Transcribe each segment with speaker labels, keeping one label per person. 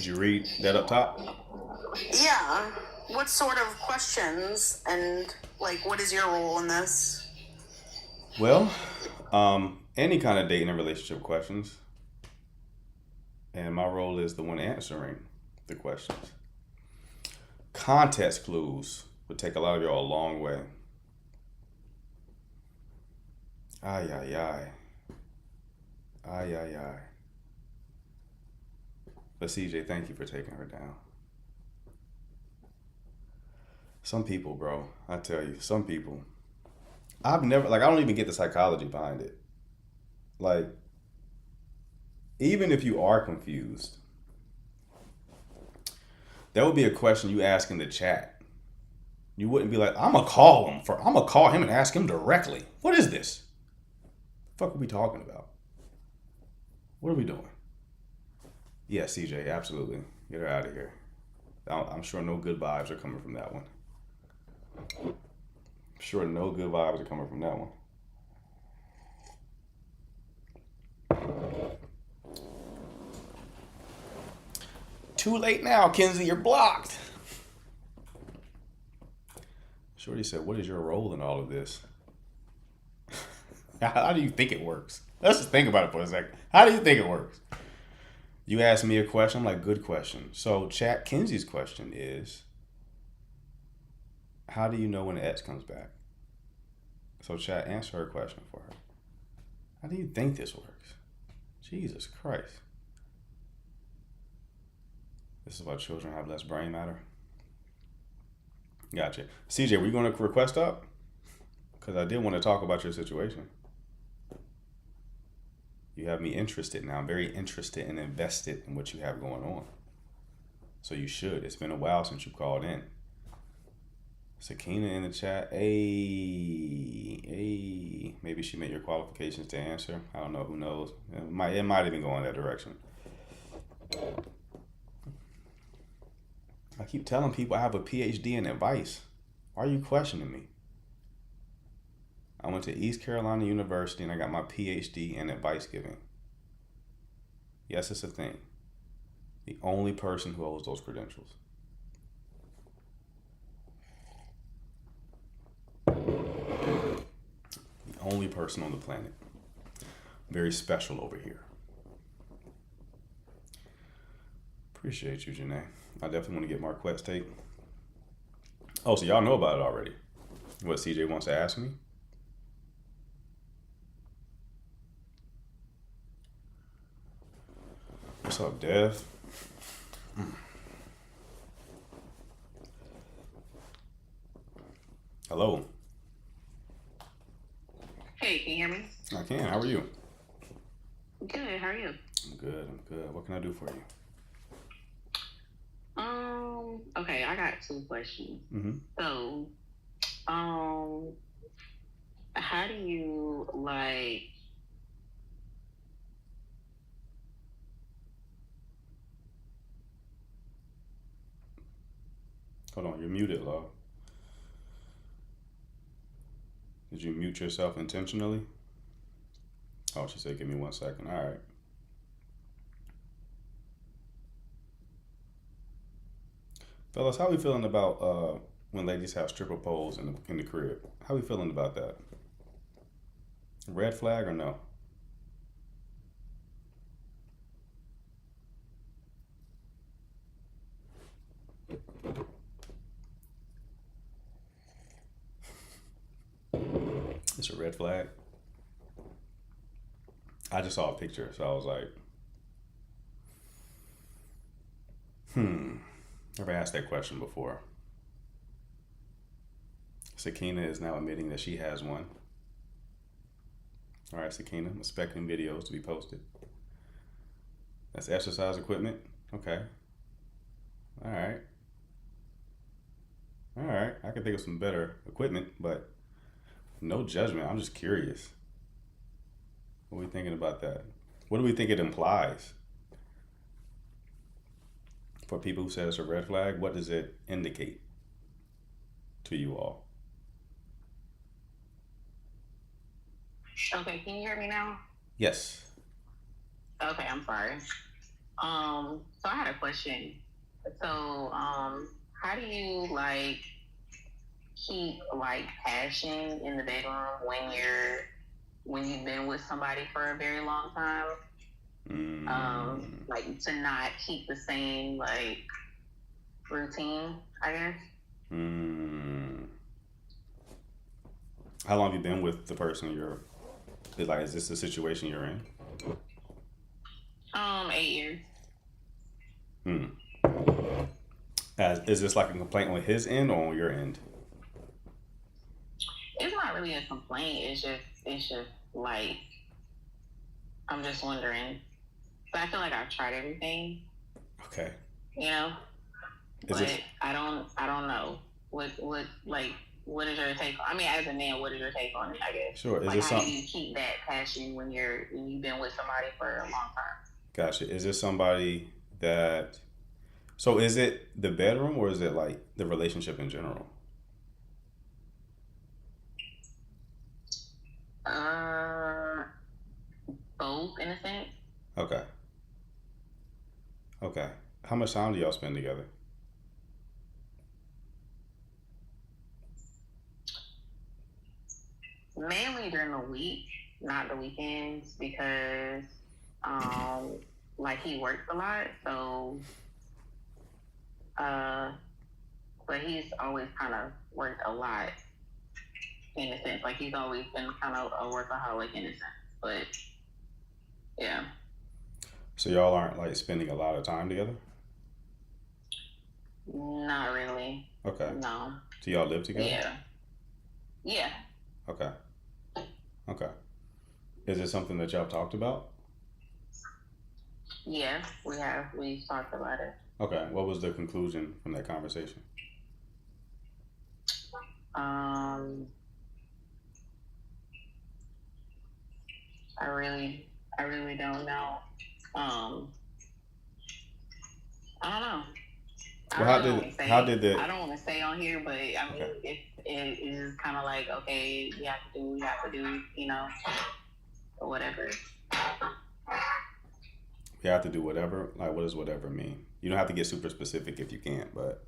Speaker 1: Did you read that up top?
Speaker 2: Yeah. What sort of questions and like what is your role in this?
Speaker 1: Well, any kind of dating and relationship questions, and my role is the one answering the questions. Context clues would take a lot of y'all a long way. Ay, ay, ay. Ay, ay, ay. But CJ, thank you for taking her down. Some people, bro, I tell you, some people. I've never, like, I don't even get the psychology behind it. Like, even if you are confused, that would be a question you ask in the chat. You wouldn't be like, I'm gonna call him and ask him directly. What is this? The fuck are we talking about? What are we doing? Yeah, CJ, absolutely. Get her out of here. I'm sure no good vibes are coming from that one. I'm sure no good vibes are coming from that one. Too late now, Kenzie, you're blocked. Shorty said, what is your role in all of this? How do you think it works? Let's just think about it for a second. How do you think it works? You asked me a question. I'm like, good question. So, chat, Kenzie's question is, how do you know when the ex comes back? So, chat, answer her question for her. How do you think this works? Jesus Christ. This is why children have less brain matter. Gotcha. CJ, were you going to request up? Because I did want to talk about your situation. You have me interested now. I'm very interested and invested in what you have going on. So you should. It's been a while since you called in. Sakina in the chat. Hey. Maybe she met your qualifications to answer. I don't know. Who knows? It might even go in that direction. I keep telling people I have a PhD in advice. Why are you questioning me? I went to East Carolina University and I got my PhD in advice giving. Yes, it's a thing. The only person who holds those credentials. The only person on the planet. Very special over here. Appreciate you, Janae. I definitely want to get Marquette's take. Oh, so y'all know about it already. What CJ wants to ask me? What's up, Dev? Hello.
Speaker 2: Hey, can you hear me?
Speaker 1: I can. How are you?
Speaker 2: Good, how are you?
Speaker 1: I'm good. What can I do for you?
Speaker 2: Okay, I got two questions.
Speaker 1: Mm-hmm.
Speaker 2: So, how do you like
Speaker 1: Hold on, you're muted, love. Did you mute yourself intentionally? Oh, she said, give me 1 second. All right. Fellas, how we feeling about when ladies have stripper poles in the crib? How we feeling about that? Red flag or no? It's a red flag. I just saw a picture, so I was like, never asked that question before. Sakina is now admitting that she has one. All right, Sakina, I'm expecting videos to be posted. That's exercise equipment. Okay. All right. All right. I can think of some better equipment, but no judgment. I'm just curious. What are we thinking about that? What do we think it implies? For people who say it's a red flag, what does it indicate to you all?
Speaker 2: okay, can you hear me now?
Speaker 1: Yes.
Speaker 2: Okay, I'm sorry.
Speaker 3: So I had a question. So, how do you like keep like passion in the bedroom when you've been with somebody for a very long time? Like to not keep the same like routine, I guess.
Speaker 1: Mm. How long have you been with the person you're? Is this the situation you're in?
Speaker 3: 8 years.
Speaker 1: Hmm. Is this like a complaint on his end or on your end?
Speaker 3: It's not really a complaint. It's just like I'm just wondering. But I feel like I've tried everything,
Speaker 1: Okay.
Speaker 3: you know.
Speaker 1: Is
Speaker 3: But
Speaker 1: this
Speaker 3: I don't know what like what is your take? I mean, as a man, what is your take on it? I guess
Speaker 1: sure? Is
Speaker 3: like
Speaker 1: this
Speaker 3: how do
Speaker 1: some?
Speaker 3: you keep that passion when you've been with somebody for a long time?
Speaker 1: Gotcha. Is this somebody that? So is it the bedroom or is it like the relationship in general?
Speaker 3: Uh, Both in a sense.
Speaker 1: Okay. Okay. How much time do y'all spend together?
Speaker 3: Mainly during the week, not the weekends, because um, like he works a lot, so uh, but he's always kind of worked a lot in a sense. Like he's always been kind of a workaholic in a sense. But yeah,
Speaker 1: So y'all aren't like spending a lot of time together?
Speaker 3: not really.
Speaker 1: Okay.
Speaker 3: No.
Speaker 1: Do y'all live together?
Speaker 3: Yeah. Yeah.
Speaker 1: Okay. Okay. Is it something that y'all talked about?
Speaker 3: Yeah. We've talked about it.
Speaker 1: Okay. What was the conclusion from that conversation?
Speaker 3: Um, I really, I really don't know. Um, I don't know. I
Speaker 1: Well,
Speaker 3: really don't want to
Speaker 1: how
Speaker 3: say.
Speaker 1: did the
Speaker 3: I don't want to say on here, but I mean,
Speaker 1: okay.
Speaker 3: it is kind of like okay, we have to do, what we have to do, or whatever.
Speaker 1: You have to do whatever. Like, what does whatever mean? You don't have to get super specific if you can't, but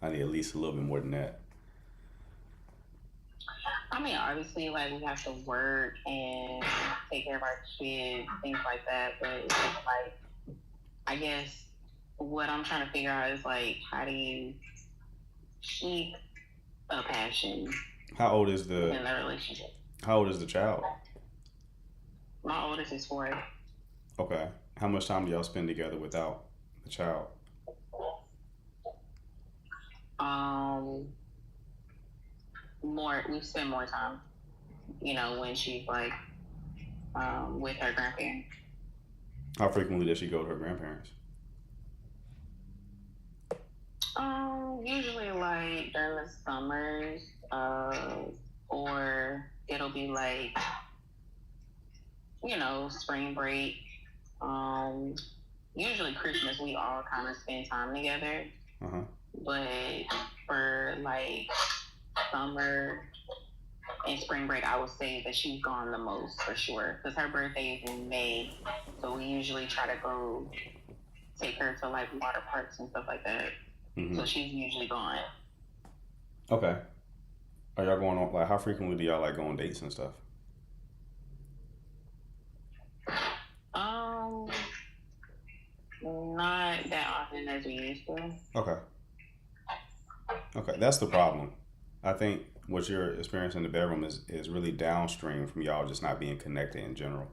Speaker 1: I need at least a little bit more than that.
Speaker 3: I mean, obviously, like we have to work and take care of our kids, things like that. But it's just like, I guess what I'm trying to figure out is like, how do you keep a passion
Speaker 1: How old is the
Speaker 3: in the relationship?
Speaker 1: How old is the child?
Speaker 3: My oldest is 4.
Speaker 1: Okay. How much time do y'all spend together without the child?
Speaker 3: Um, we spend more time, when she's like with her grandparents.
Speaker 1: How frequently does she go to her grandparents?
Speaker 3: Usually like during the summers, or it'll be like spring break. Um, Usually Christmas we all kind of spend time together,
Speaker 1: Uh huh.
Speaker 3: but for like summer and spring break, I would say that she's gone the most for sure because her birthday is in May, so we usually try to go take her to like water parks and stuff like that.
Speaker 1: Mm-hmm.
Speaker 3: So she's usually gone.
Speaker 1: Okay. Are y'all going on like how frequently do y'all like go on dates and stuff?
Speaker 3: Um, Not that often as we used to.
Speaker 1: Okay. Okay. That's the problem. I think what you're experiencing in the bedroom is really downstream from y'all just not being connected in general.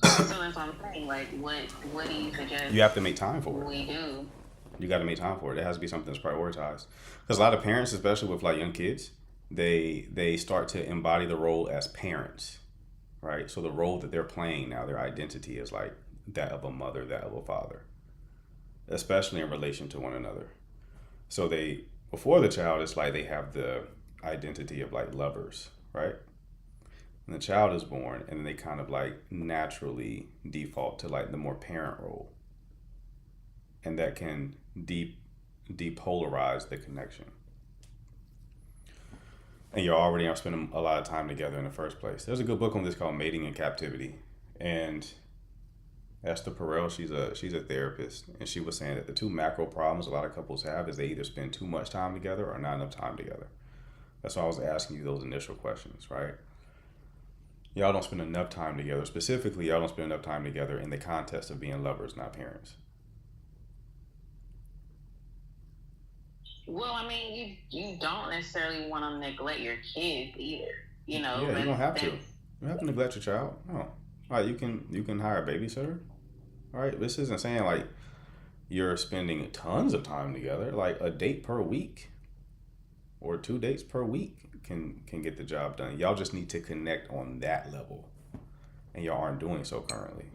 Speaker 3: So that's what I'm saying. Like, what do you suggest
Speaker 1: You have to make time for it.
Speaker 3: we do?
Speaker 1: You got to make time for it. It has to be something that's prioritized. Because a lot of parents, especially with like young kids, they start to embody the role as parents, right? So the role that they're playing now, their identity is like that of a mother, that of a father, especially in relation to one another. So they before the child, it's like they have the identity of like lovers, right? And the child is born, and then they kind of like naturally default to like the more parent role, and that can depolarize the connection. and you're already aren't spending a lot of time together in the first place. There's a good book on this called Mating in Captivity, and Esther Perel, she's a therapist, and she was saying that the two macro problems a lot of couples have is they either spend too much time together or not enough time together. That's why I was asking you those initial questions, right? Y'all don't spend enough time together. Specifically, y'all don't spend enough time together in the context of being lovers, not parents.
Speaker 3: Well, I mean, you don't necessarily want to neglect your kids either. You know,
Speaker 1: Yeah, you don't have to. You
Speaker 3: that's
Speaker 1: don't have to neglect your child. No. All right, you can hire a babysitter. All right, this isn't saying like you're spending tons of time together. Like a date per week or 2 dates per week can get the job done. Y'all just need to connect on that level, and y'all aren't doing so currently.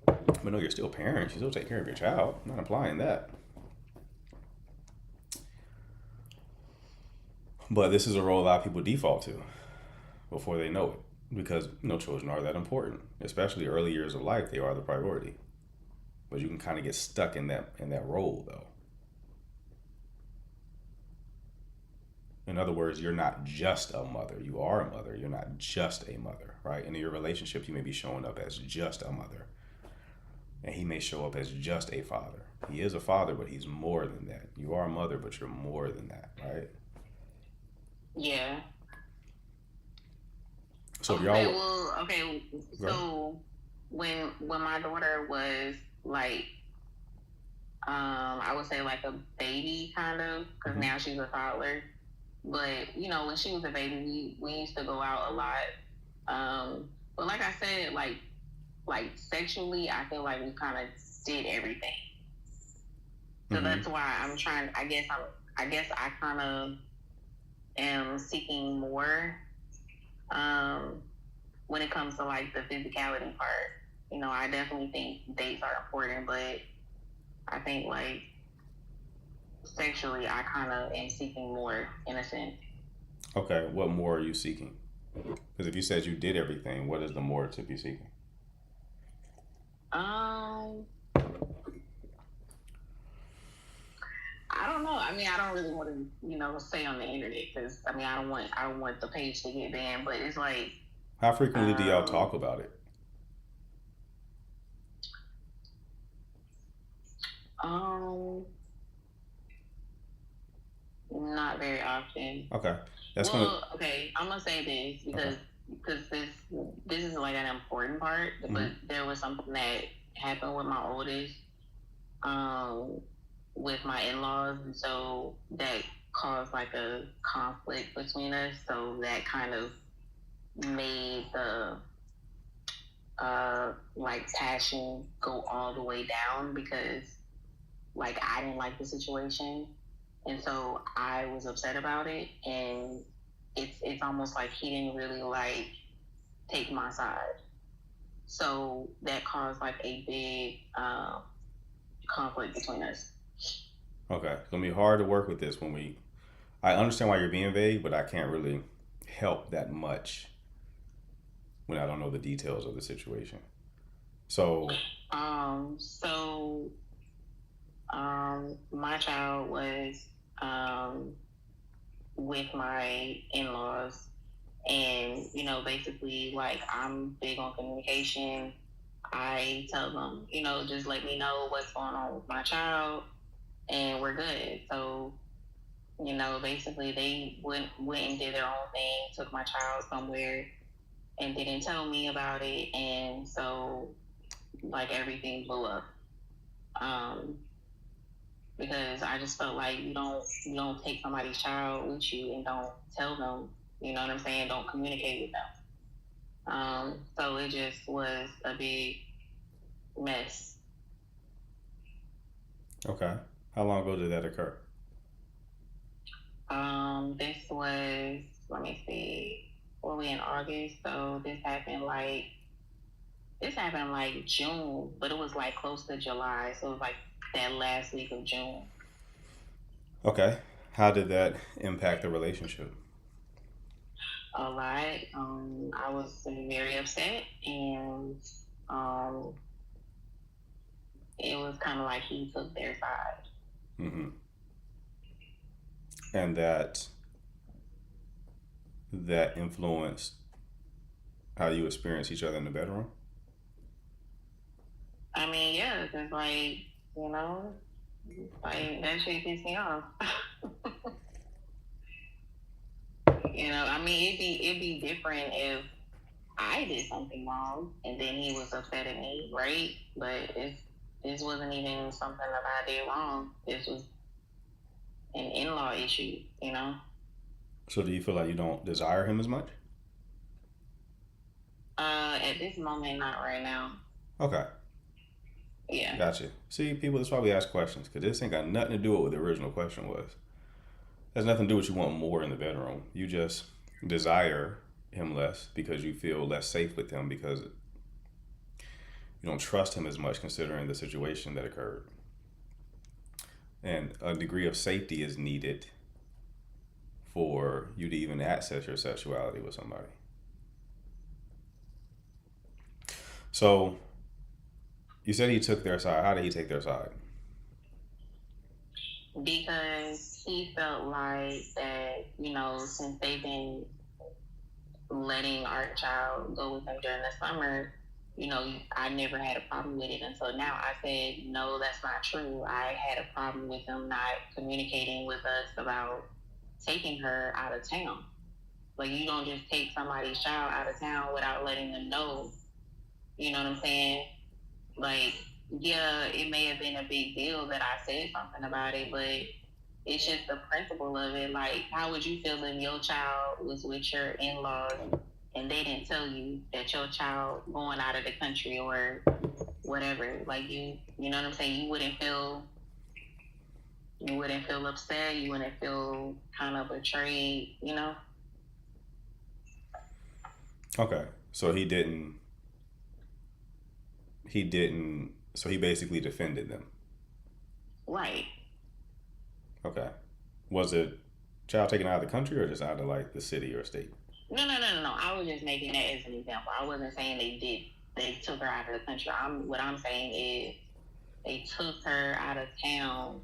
Speaker 1: But no, you're still parents. You still take care of your child. I'm not implying that. But this is a role a lot of people default to before they know it, because children are that important, especially early years of life. They are the priority. But you can kind of get stuck in that role though. In other words, you're not just a mother. You are a mother. You're not just a mother, right? And in your relationship, you may be showing up as just a mother, and he may show up as just a father. He is a father, but he's more than that. You are a mother, but you're more than that, right?
Speaker 3: yeah.
Speaker 1: So if
Speaker 3: Okay,
Speaker 1: y'all,
Speaker 3: well, okay.
Speaker 1: go ahead.
Speaker 3: So when my daughter was like, I would say like a baby kind of, because
Speaker 1: Hmm.
Speaker 3: now she's a toddler. But when she was a baby, we used to go out a lot. But like I said, like sexually, I feel like we kind of did everything. So
Speaker 1: Hmm.
Speaker 3: that's why I'm trying. I guess I kind of am seeking more um, when it comes to like the physicality part. I definitely think dates are important, but I think like sexually, I kind of am seeking more in a sense.
Speaker 1: Okay, what more are you seeking? Because if you said you did everything, what is the more to be seeking?
Speaker 3: Um, I don't know. I mean, I don't really want to, say on the internet because I mean, I don't want the page to get banned. But it's like,
Speaker 1: How frequently do y'all
Speaker 3: um,
Speaker 1: talk about it?
Speaker 3: um, not very often.
Speaker 1: Okay, that's gonna.
Speaker 3: Well, okay, I'm gonna say this
Speaker 1: Okay.
Speaker 3: because this is like an important part. But
Speaker 1: Hmm.
Speaker 3: there was something that happened with my oldest, um, with my in-laws, and so that caused like a conflict between us. So that kind of made the like passion go all the way down because like I didn't like the situation, and so I was upset about it, and it's almost like he didn't really like take my side, so that caused like a big conflict between us.
Speaker 1: Okay, it's gonna be hard to work with this when we. I understand why you're being vague, but I can't really help that much when I don't know the details of the situation. So,
Speaker 3: So my child was um, with my in-laws, and basically like I'm big on communication. I tell them, just let me know what's going on with my child, and we're good. So basically they went and did their own thing, took my child somewhere, and didn't tell me about it, and so like everything blew up. Um, because I just felt like you don't take somebody's child with you and don't tell them. You know what I'm saying? Don't communicate with them. So it just was a big mess.
Speaker 1: okay, how long ago did that occur?
Speaker 3: This was, let me see, were we in August? So this happened like June, but it was like close to July. So it was like that last week of June.
Speaker 1: Okay, how did that impact the relationship?
Speaker 3: A lot. I was very upset, and um, it was kind of like he took their side.
Speaker 1: Hmm. and that influenced how you experience each other in the bedroom?
Speaker 3: I mean, yeah, because like you know, like that shit pissed me off. I mean, it'd be different if I did something wrong and then he was upset at me, right? But this wasn't even something that I did wrong. This was an in-law issue.
Speaker 1: So do you feel like you don't desire him as much?
Speaker 3: At this moment, not right now.
Speaker 1: Okay,
Speaker 3: Yeah.
Speaker 1: gotcha. See, people, that's why we ask questions, because this ain't got nothing to do with what the original question was. It has nothing to do with you want more in the bedroom. You just desire him less because you feel less safe with him because you don't trust him as much considering the situation that occurred. And a degree of safety is needed for you to even access your sexuality with somebody. So you said he took their side. How did he take their side?
Speaker 3: Because he felt like that, since they've been letting our child go with them during the summer, I never had a problem with it until now. I said, no, that's not true. I had a problem with them not communicating with us about taking her out of town. Like, you don't just take somebody's child out of town without letting them know. You know what I'm saying? Like, yeah, it may have been a big deal that I said something about it, but it's just the principle of it. Like, how would you feel if your child was with your in-laws and they didn't tell you that your child going out of the country or whatever? Like, you know what I'm saying? You wouldn't feel upset. You wouldn't feel kind of betrayed.
Speaker 1: Okay. So he didn't. He didn't. So he basically defended them.
Speaker 3: Right.
Speaker 1: Okay. Was it child taken out of the country or just out of like the city or state?
Speaker 3: No. I was just making that as an example. I wasn't saying they took her out of the country. What I'm saying is they took her out of town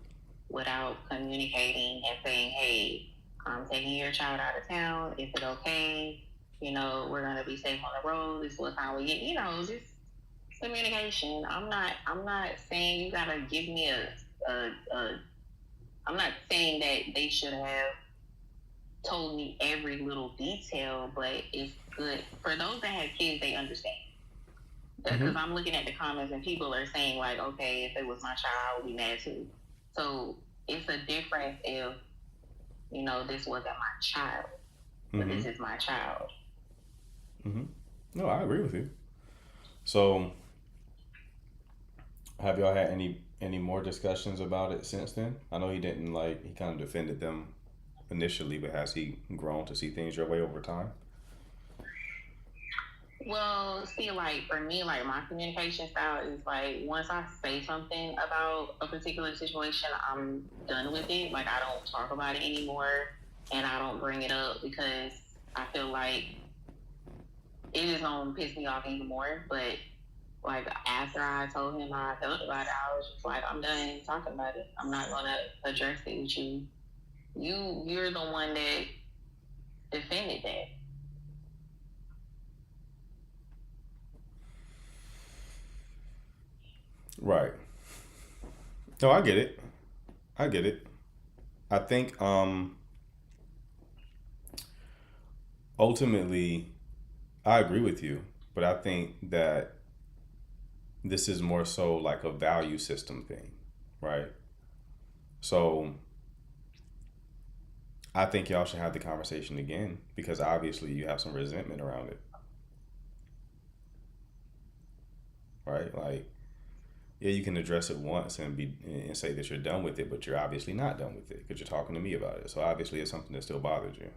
Speaker 3: without communicating and saying, hey, I'm taking your child out of town. Is it okay? We're gonna be safe on the road. This is what time we get. Just communication. I'm not saying you gotta give me a I'm not saying that they should have told me every little detail, but it's good for those that have kids. They understand because I'm looking at the comments and people are saying like, okay, if it was my child, I would be mad too. So it's a difference if this wasn't my child, but this is my child.
Speaker 1: No, I agree with you. So have y'all had any more discussions about it since then? I know he didn't like he kind of defended them initially, but has he grown to see things your way over time?
Speaker 3: Well, see, like for me, like my communication style is like once I say something about a particular situation, I'm done with it. Like I don't talk about it anymore, and I don't bring it up because I feel like it is gonna piss me off even more. But like after I told him how I felt about it, I was just like, I'm done talking about it. I'm not gonna address it with you. You're the one that defended that.
Speaker 1: Right. No, I get it. I get it. I think ultimately I agree with you, but I think that this is more so like a value system thing, right? So I think y'all should have the conversation again because obviously you have some resentment around it, right? Like, yeah, you can address it once and say that you're done with it, but you're obviously not done with it because you're talking to me about it. So obviously it's something that still bothers you.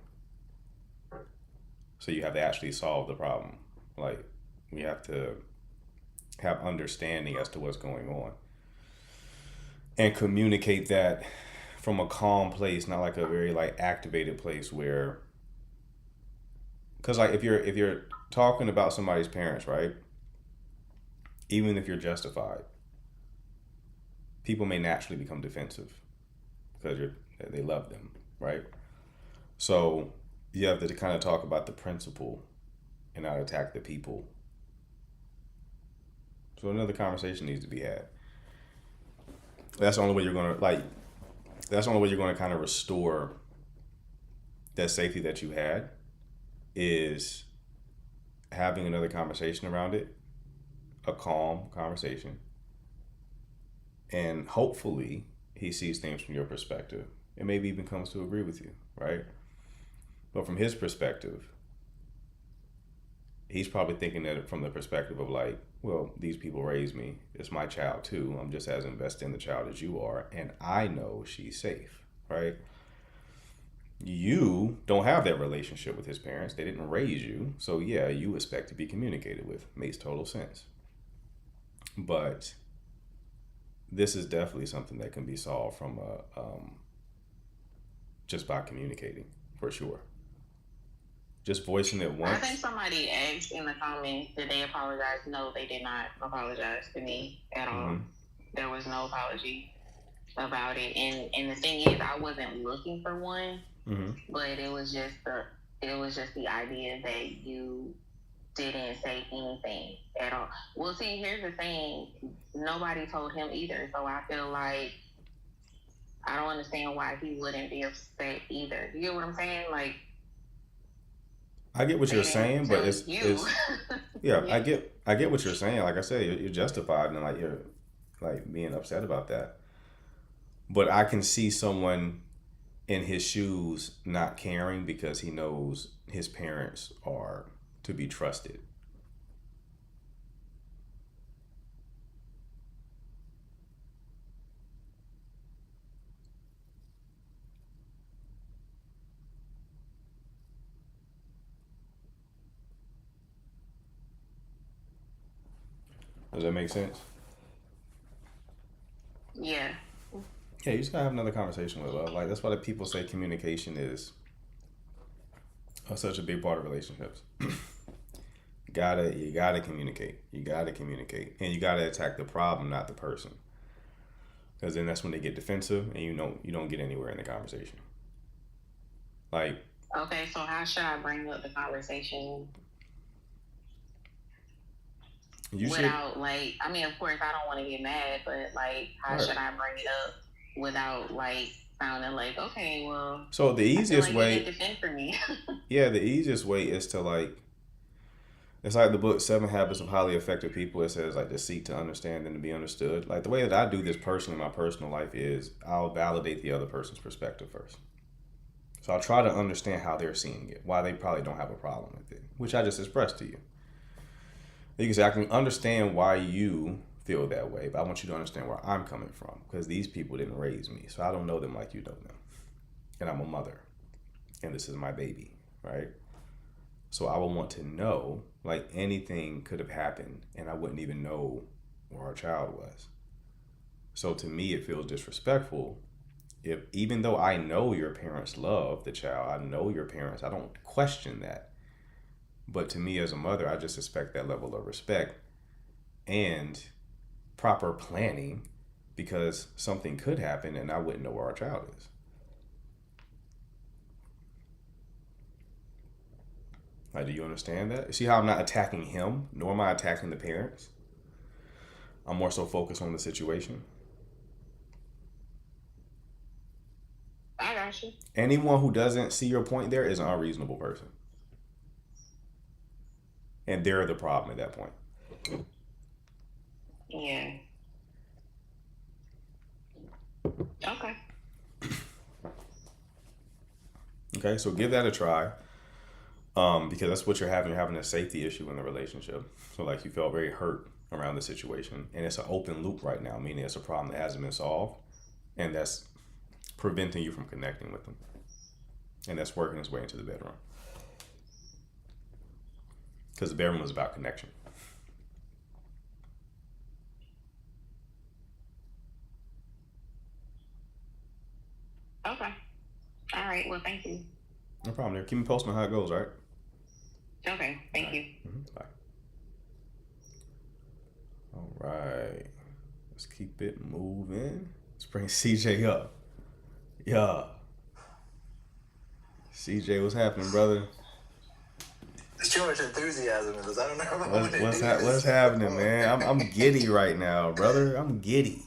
Speaker 1: So you have to actually solve the problem. Like, we have to have understanding as to what's going on and communicate that from a calm place, not like a very like activated place where, because like if you're talking about somebody's parents, right, even if you're justified, people may naturally become defensive because they love them, right? So you have to kind of talk about the principle and not attack the people. So another conversation needs to be had. That's the only way you're gonna That's the only way you're gonna kind of restore that safety that you had, is having another conversation around it, a calm conversation, and hopefully he sees things from your perspective and maybe even comes to agree with you, right? But from his perspective, he's probably thinking that from the perspective of like, well, these people raised me. It's my child too. I'm just as invested in the child as you are, and I know she's safe, right? You don't have that relationship with his parents. They didn't raise you. So yeah, you expect to be communicated with. Makes total sense. But this is definitely something that can be solved from just by communicating, for sure. Just voicing it
Speaker 3: I think
Speaker 1: once.
Speaker 3: somebody asked in the comments, did they apologize? No, they did not apologize to me at all.
Speaker 1: Hmm.
Speaker 3: There was no apology about it. And the thing is, I wasn't looking for one,
Speaker 1: Hmm.
Speaker 3: but it was just the idea that you didn't say anything at all. Well, see, here's the thing: nobody told him either, so I feel like I don't understand why he wouldn't be upset either. You get what I'm saying? Like,
Speaker 1: I get what
Speaker 3: they
Speaker 1: you're
Speaker 3: didn't
Speaker 1: saying, but
Speaker 3: tell
Speaker 1: it's
Speaker 3: you.
Speaker 1: it's yeah,
Speaker 3: Yeah.
Speaker 1: I get what you're saying. Like I said, you're justified and like you're like being upset about that. But I can see someone in his shoes not caring because he knows his parents are to be trusted. Does that make sense?
Speaker 3: Yeah.
Speaker 1: Yeah, you just gotta have another conversation with love. Like that's why the people say communication is such a big part of relationships. You gotta communicate. You gotta communicate, and you gotta attack the problem, not the person. Because then that's when they get defensive, and you don't get anywhere in the conversation. Like
Speaker 3: Okay, so how should I bring up the conversation
Speaker 1: you should.
Speaker 3: without, like, I mean, of course, I don't want to get mad, but like, how
Speaker 1: Right.
Speaker 3: should I bring it up without like sounding like, okay, well,
Speaker 1: So the
Speaker 3: I feel
Speaker 1: easiest
Speaker 3: like you didn't
Speaker 1: way,
Speaker 3: defend for me.
Speaker 1: yeah, the easiest way is to like. It's like the book Seven Habits of Highly Effective People. It says like to seek to understand and to be understood. Like the way that I do this personally in my personal life is I'll validate the other person's perspective first. So I'll try to understand how they're seeing it, why they probably don't have a problem with it, which I just expressed to you. You can say I can understand why you feel that way, but I want you to understand where I'm coming from because these people didn't raise me, so I don't know them like you know them, and I'm a mother, and this is my baby, right? So I would want to know, like anything could have happened, and I wouldn't even know where our child was. So to me, it feels disrespectful if, even though I know your parents love the child, I know your parents, I don't question that. But to me as a mother, I just expect that level of respect and proper planning because something could happen and I wouldn't know where our child is. Like, do you understand that? See how I'm not attacking him, nor am I attacking the parents? I'm more so focused on the situation.
Speaker 3: I got you.
Speaker 1: Anyone who doesn't see your point there is an unreasonable person. And they're the problem at that point.
Speaker 3: Yeah. Okay.
Speaker 1: Okay, so give that a try. Because that's what you're having. You're having a safety issue in the relationship. So like you felt very hurt around the situation. And it's an open loop right now, meaning it's a problem that hasn't been solved. And that's preventing you from connecting with them. And that's working its way into the bedroom. Because the bedroom was about connection.
Speaker 3: Okay. All right. Well, thank you.
Speaker 1: No problem there. Keep me posted on how it goes, all right?
Speaker 3: Okay. Thank you.
Speaker 1: Bye. All right. Let's keep it moving. Let's bring CJ up. Yeah. CJ, what's happening, brother?
Speaker 4: There's too much enthusiasm in this. I don't know if I want to do this.
Speaker 1: What's happening, man? I'm giddy right now, brother. I'm giddy.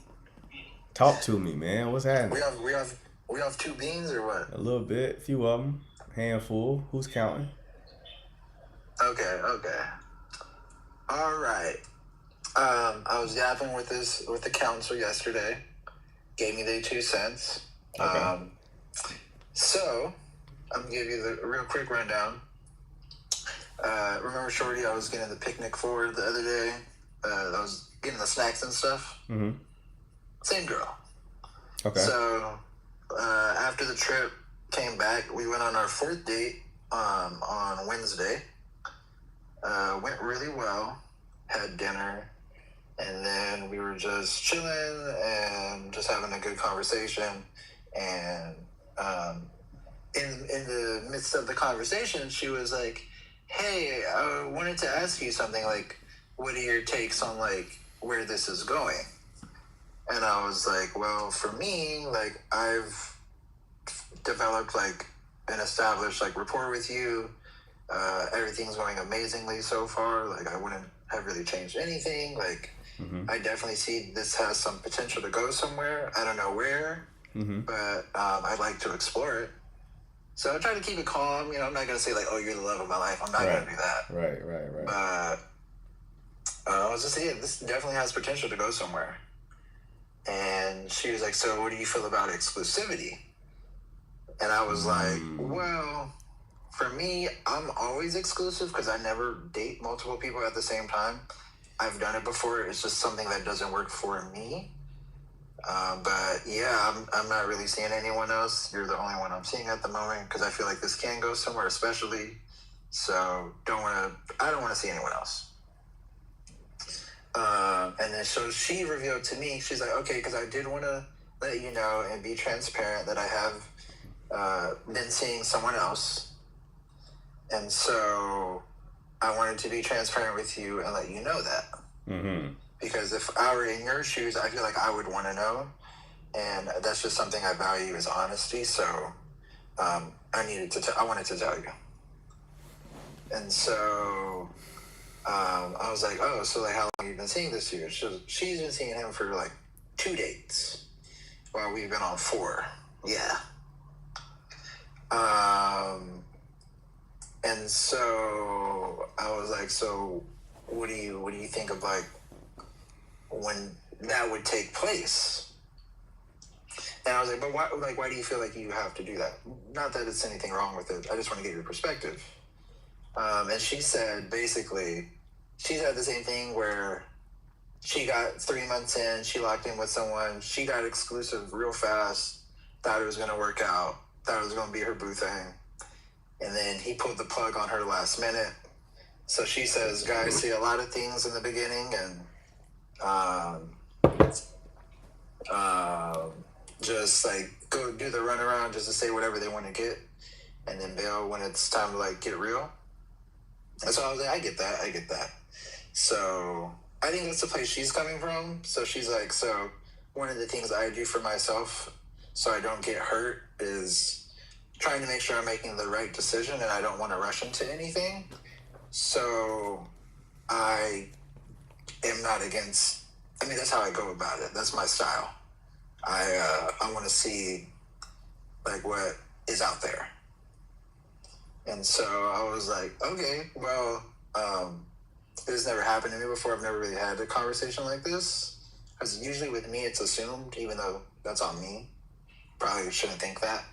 Speaker 1: Talk to me, man. What's happening?
Speaker 4: We have two beans or what?
Speaker 1: A little bit, a few of them, handful. Who's counting?
Speaker 4: Okay. All right. I was yapping with the council yesterday. Gave me their 2 cents.
Speaker 1: Okay.
Speaker 4: So I'm gonna give you the real quick rundown. Remember Shorty? I was getting the picnic for the other day. I was getting the snacks and stuff.
Speaker 1: Mm-hmm.
Speaker 4: Same girl.
Speaker 1: Okay.
Speaker 4: So after the trip came back, we went on our 4th date on Wednesday. Went really well. Had dinner, and then we were just chilling and just having a good conversation. And in the midst of the conversation, she was like, "Hey, I wanted to ask you something. Like, what are your takes on like where this is going?" And I was like, "Well, for me, like I've developed like an established like rapport with you. Everything's going amazingly so far. Like I wouldn't have really changed anything. Like I definitely see this has some potential to go somewhere. I don't know where, but I'd like to explore it." So I try to keep it calm. You know, I'm not gonna say like, "Oh, you're the love of my life." I'm not gonna do that.
Speaker 1: Right.
Speaker 4: But I was just saying, this definitely has potential to go somewhere. And she was like, "So what do you feel about exclusivity?" And I was like, "Well, for me, I'm always exclusive because I never date multiple people at the same time. I've done it before. It's just something that doesn't work for me. But yeah, I'm not really seeing anyone else. You're the only one I'm seeing at the moment because I feel like this can go somewhere, especially. So I don't want to see anyone else." And then so she revealed to me, she's like, "Okay, because I did want to let you know and be transparent that I have been seeing someone else. And so I wanted to be transparent with you and let you know that. Because if I were in your shoes, I feel like I would want to know. And that's just something I value is honesty. So I wanted to tell you." And so I was like, "Oh, so like how long have you been seeing this dude?" She's been seeing him for like 2 dates while we've been on 4. Yeah. And so I was like, "So what do you think of like when that would take place?" And I was like, "But why do you feel like you have to do that? Not that it's anything wrong with it. I just want to get your perspective." And she said, basically, she's had the same thing where she got 3 months in, she locked in with someone, she got exclusive real fast, thought it was going to work out, thought it was going to be her boo thing. And then he pulled the plug on her last minute. So she says, guys see a lot of things in the beginning and just like go do the runaround just to say whatever they want to get and then bail when it's time to like get real. And so I was like, I get that. So I think that's the place she's coming from. So she's like, so one of the things I do for myself so I don't get hurt is trying to make sure I'm making the right decision and I don't want to rush into anything. So I am not against, that's how I go about it. That's my style. I want to see like what is out there. And so I was like, okay, well, this has never happened to me before. I've never really had a conversation like this. Because usually with me, it's assumed, even though that's on me. Probably shouldn't think that.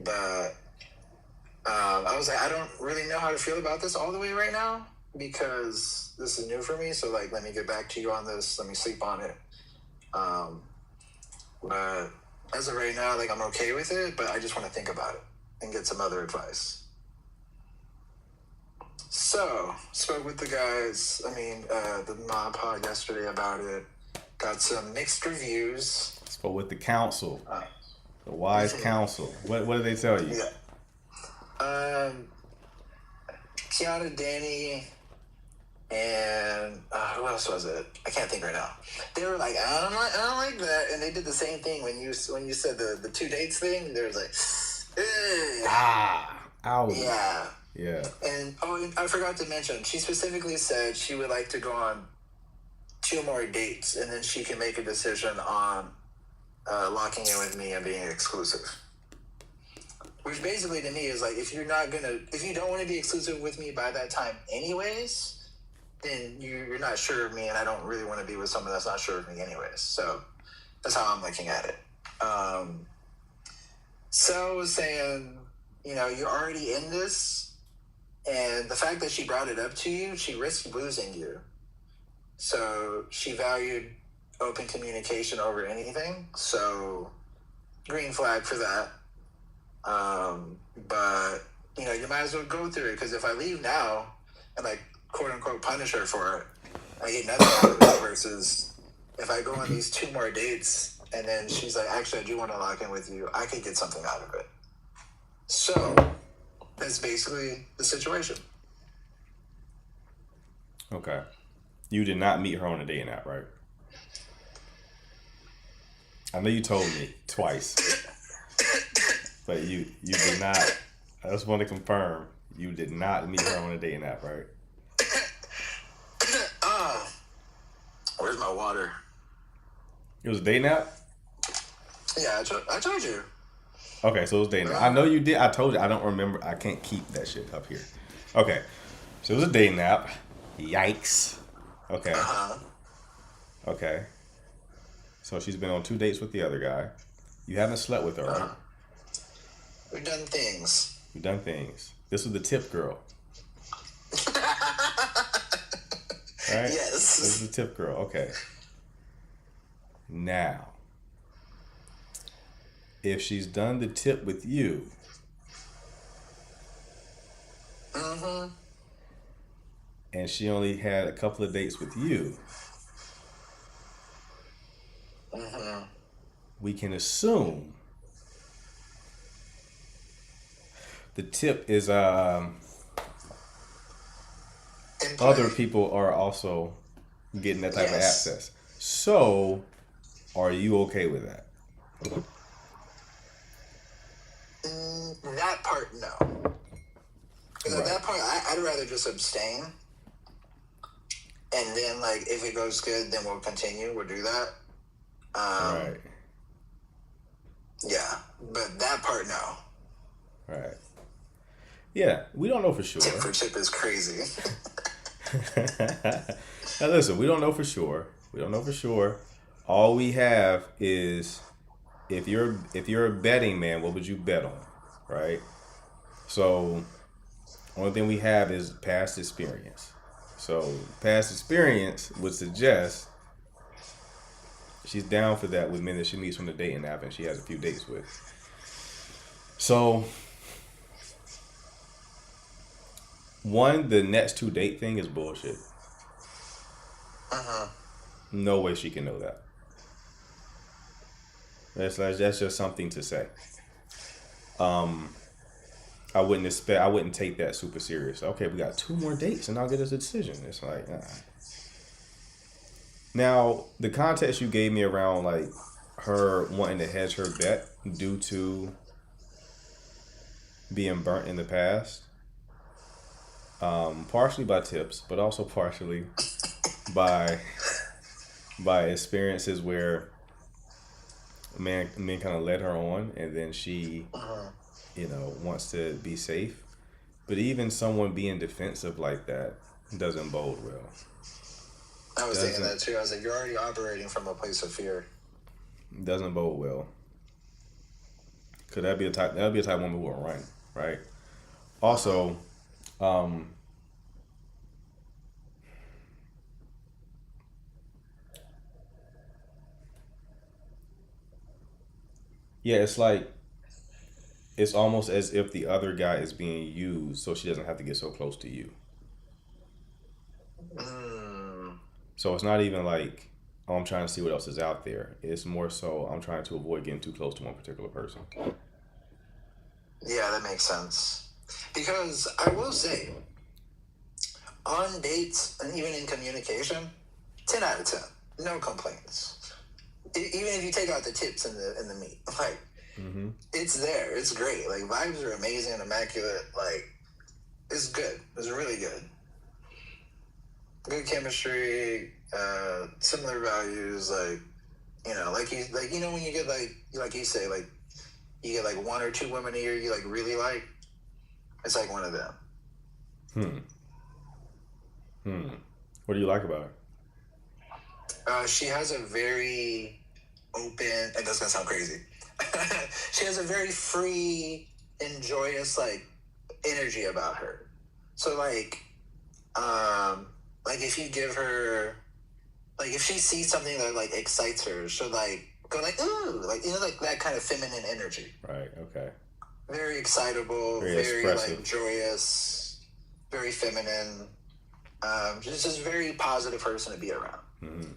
Speaker 4: But I was like, I don't really know how to feel about this all the way right now because this is new for me. So, like, let me get back to you on this. Let me sleep on it. But as of right now, like, I'm okay with it, but I just want to think about it and get some other advice. So, spoke with the guys, the Mod Pod yesterday about it. Got some mixed reviews.
Speaker 1: Spoke with the council. The wise council. What did they tell you?
Speaker 4: Yeah. Kiana, Danny, and who else was it? I can't think right now. They were like, I don't like that, and they did the same thing when you said the 2 dates thing. They was like,
Speaker 1: Ouch.
Speaker 4: Yeah.
Speaker 1: Yeah.
Speaker 4: And I forgot to mention, she specifically said she would like to go on 2 more dates, and then she can make a decision on locking in with me and being exclusive. Which basically to me is like, if you don't want to be exclusive with me by that time anyways, then you're not sure of me, and I don't really want to be with someone that's not sure of me anyways. So that's how I'm looking at it. So was saying, you're already in this, and the fact that she brought it up to you, she risked losing you. So she valued open communication over anything. So green flag for that. But you might as well go through it, because if I leave now and like quote unquote punish her for it, I get nothing out of it. Versus if I go on these 2 more dates and then she's like, actually, I do want to lock in with you, I could get something out of it. So that's basically the situation.
Speaker 1: Okay. You did not meet her on a dating app, right? I know you told me twice, but you did not. I just want to confirm you did not meet her on a dating app, right?
Speaker 4: Where's my water?
Speaker 1: It was a dating app?
Speaker 4: Yeah, I told you.
Speaker 1: Okay, so it was dating app. I know you did. I told you. I don't remember. I can't keep that shit up here. Okay, so it was a dating app. Yikes. Okay. Okay. So she's been on 2 dates with the other guy. You haven't slept with her, right?
Speaker 4: We've done things.
Speaker 1: You've done things. This was the tip girl. Right?
Speaker 4: Yes.
Speaker 1: This is the tip girl. Okay. Now, if she's done the tip with you, and she only had a couple of dates with you, we can assume the tip is other people are also getting that type of access. So, are you okay with that?
Speaker 4: That part, no. Because at that point, I'd rather just abstain. And then, like, if it goes good, then we'll continue. We'll do that.
Speaker 1: Right.
Speaker 4: Yeah. But that part, no.
Speaker 1: Right. Yeah, we don't know for sure.
Speaker 4: Tip for tip is crazy.
Speaker 1: Now listen, we don't know for sure. We don't know for sure. All we have is if you're a betting man, what would you bet on? Right? So only thing we have is past experience. So past experience would suggest she's down for that with men that she meets from the dating app and she has a few dates with. So the next 2 date thing is bullshit. No way she can know that. That's just something to say. I wouldn't take that super serious. Okay, we got 2 more dates and I'll get us a decision. It's like, Now, the context you gave me around like her wanting to hedge her bet due to being burnt in the past, partially by tips, but also partially by experiences where men kind of led her on, and then she, wants to be safe. But even someone being defensive like that doesn't bode well.
Speaker 4: I was thinking that too. I was like, you're already operating from a place of fear.
Speaker 1: Doesn't bode well. Cause that'd be a type woman who will run, right? Also, yeah, it's almost as if the other guy is being used so she doesn't have to get so close to you. So it's not even like, oh, I'm trying to see what else is out there. It's more so I'm trying to avoid getting too close to one particular person.
Speaker 4: Yeah, that makes sense. Because I will say, on dates and even in communication, 10 out of 10, no complaints. Even if you take out the tips and the meat, like it's there. It's great. Like, vibes are amazing and immaculate. Like, it's good. It's really good. Good chemistry, similar values. Like, you know, when you get like you say, like, you get like one or two women a year you like really like. It's like one of them.
Speaker 1: What do you like about her?
Speaker 4: She has a very open, and that's gonna sound crazy. She has a very free and joyous like energy about her. So like if you give her, like, if she sees something that like excites her, she'll like go like, ooh, like, you know, like that kind of feminine energy.
Speaker 1: Right. Okay.
Speaker 4: Very excitable, very like joyous, very feminine. Just very positive person to be around.
Speaker 1: Mm-hmm.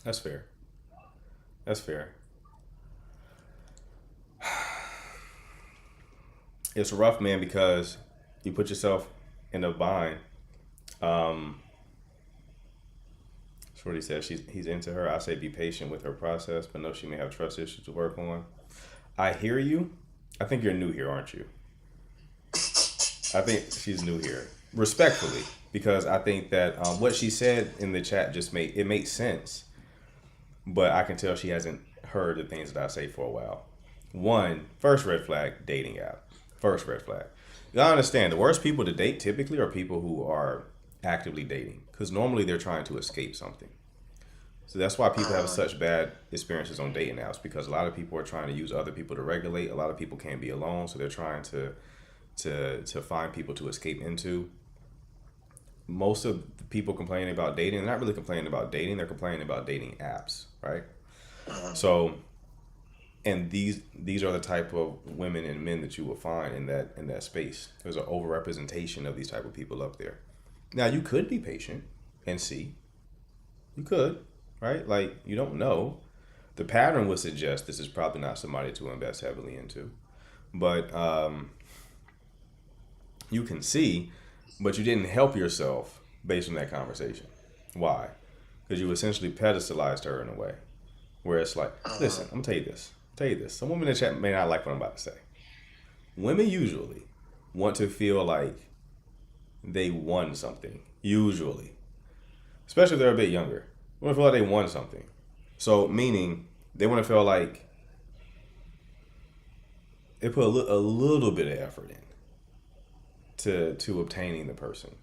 Speaker 1: That's fair. That's fair. It's rough, man, because you put yourself in a bind. That's what he said. He's into her. I say be patient with her process, but know she may have trust issues to work on. I hear you. I think you're new here, aren't you? I think she's new here. Respectfully, because I think that what she said in the chat just makes sense. But I can tell she hasn't heard the things that I say for a while. First red flag, dating app. First red flag. You gotta understand, the worst people to date typically are people who are actively dating, because normally they're trying to escape something. So that's why people have such bad experiences on dating apps, because a lot of people are trying to use other people to regulate. A lot of people can't be alone, so they're trying to find people to escape into. Most of the people complaining about dating, they're not really complaining about dating, they're complaining about dating apps, right? So, and these are the type of women and men that you will find in that space. There's an overrepresentation of these type of people up there. Now, you could be patient and see. You could, right? Like, you don't know. The pattern would suggest this is probably not somebody to invest heavily into. But you can see, but you didn't help yourself based on that conversation. Why? Because you essentially pedestalized her in a way where it's like, listen, I'm going to tell you this. Some women in the chat may not like what I'm about to say. Women usually want to feel like they won something. Usually. Especially if they're a bit younger. They want to feel like they won something. So, meaning, they want to feel like they put a little bit of effort in to obtaining the person.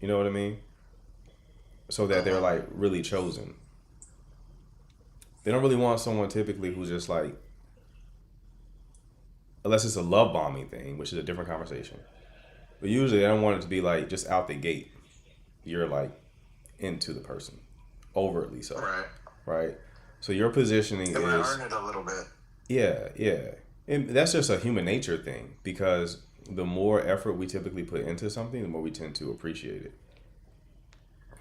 Speaker 1: You know what I mean? So that they're like really chosen. They don't really want someone typically who's just like, unless it's a love bombing thing, which is a different conversation. But usually they don't want it to be like just out the gate. You're like into the person, overtly so. Right. So your positioning is.
Speaker 4: Earn it a little bit.
Speaker 1: Yeah. And that's just a human nature thing, because the more effort we typically put into something, the more we tend to appreciate it.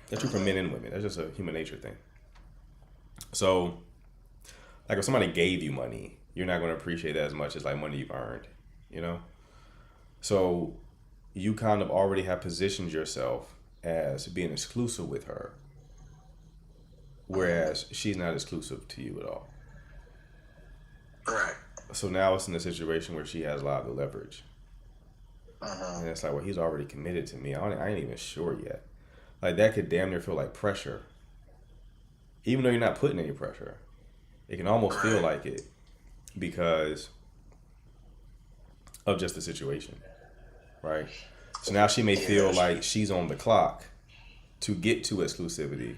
Speaker 1: That's true for men and women. That's just a human nature thing. So, like if somebody gave you money, you're not going to appreciate that as much as like money you've earned, you know? So, you kind of already have positioned yourself as being exclusive with her, whereas she's not exclusive to you at all.
Speaker 4: Right.
Speaker 1: So now it's in a situation where she has a lot of the leverage. And it's like, well, he's already committed to me. I ain't even sure yet. Like, that could damn near feel like pressure. Even though you're not putting any pressure. It can almost feel like it because of just the situation. Right? So now she may feel like she's on the clock to get to exclusivity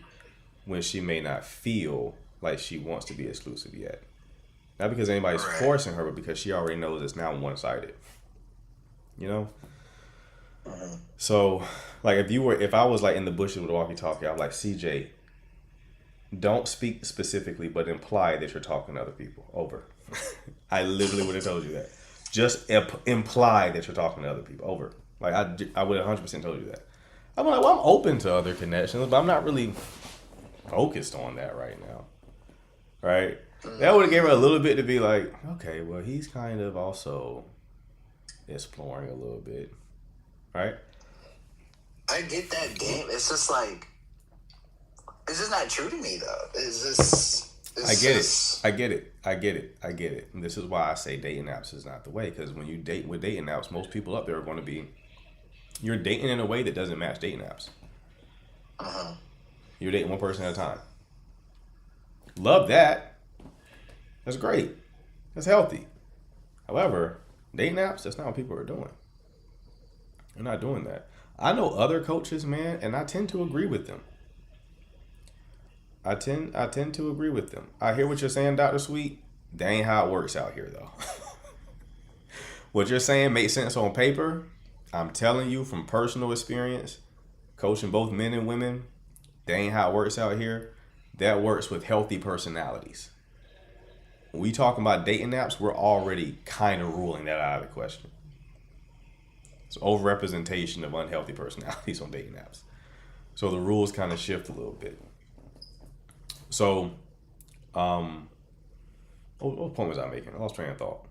Speaker 1: when she may not feel like she wants to be exclusive yet. Not because anybody's forcing her, but because she already knows it's now one-sided. You know? So, like, if I was like in the bushes with a walkie-talkie, I'm like, CJ, don't speak specifically, but imply that you're talking to other people. Over. I literally would have told you that. Just imply that you're talking to other people. Over. Like, I would have 100% told you that. I'm like, well, I'm open to other connections, but I'm not really focused on that right now. Right? That would have gave her a little bit to be like, okay, well, he's kind of also exploring a little bit. Right?
Speaker 4: I get that game. It's just like, it's just not true to me though. It's
Speaker 1: I get it. I get it. I get it. I get it. And this is why I say dating apps is not the way. Because when you date with dating apps, most people up there are going to be, you're dating in a way that doesn't match dating apps. You're dating one person at a time. Love that. That's great. That's healthy. However, dating apps, that's not what people are doing. They're not doing that. I know other coaches, man, and I tend to agree with them. I tend to agree with them. I hear what you're saying, Dr. Sweet. That ain't how it works out here, though. What you're saying makes sense on paper. I'm telling you from personal experience, coaching both men and women, that ain't how it works out here. That works with healthy personalities. When we talking about dating apps, we're already kind of ruling that out of the question. It's overrepresentation of unhealthy personalities on dating apps. So the rules kind of shift a little bit. So, what point was I making? I lost train of thought.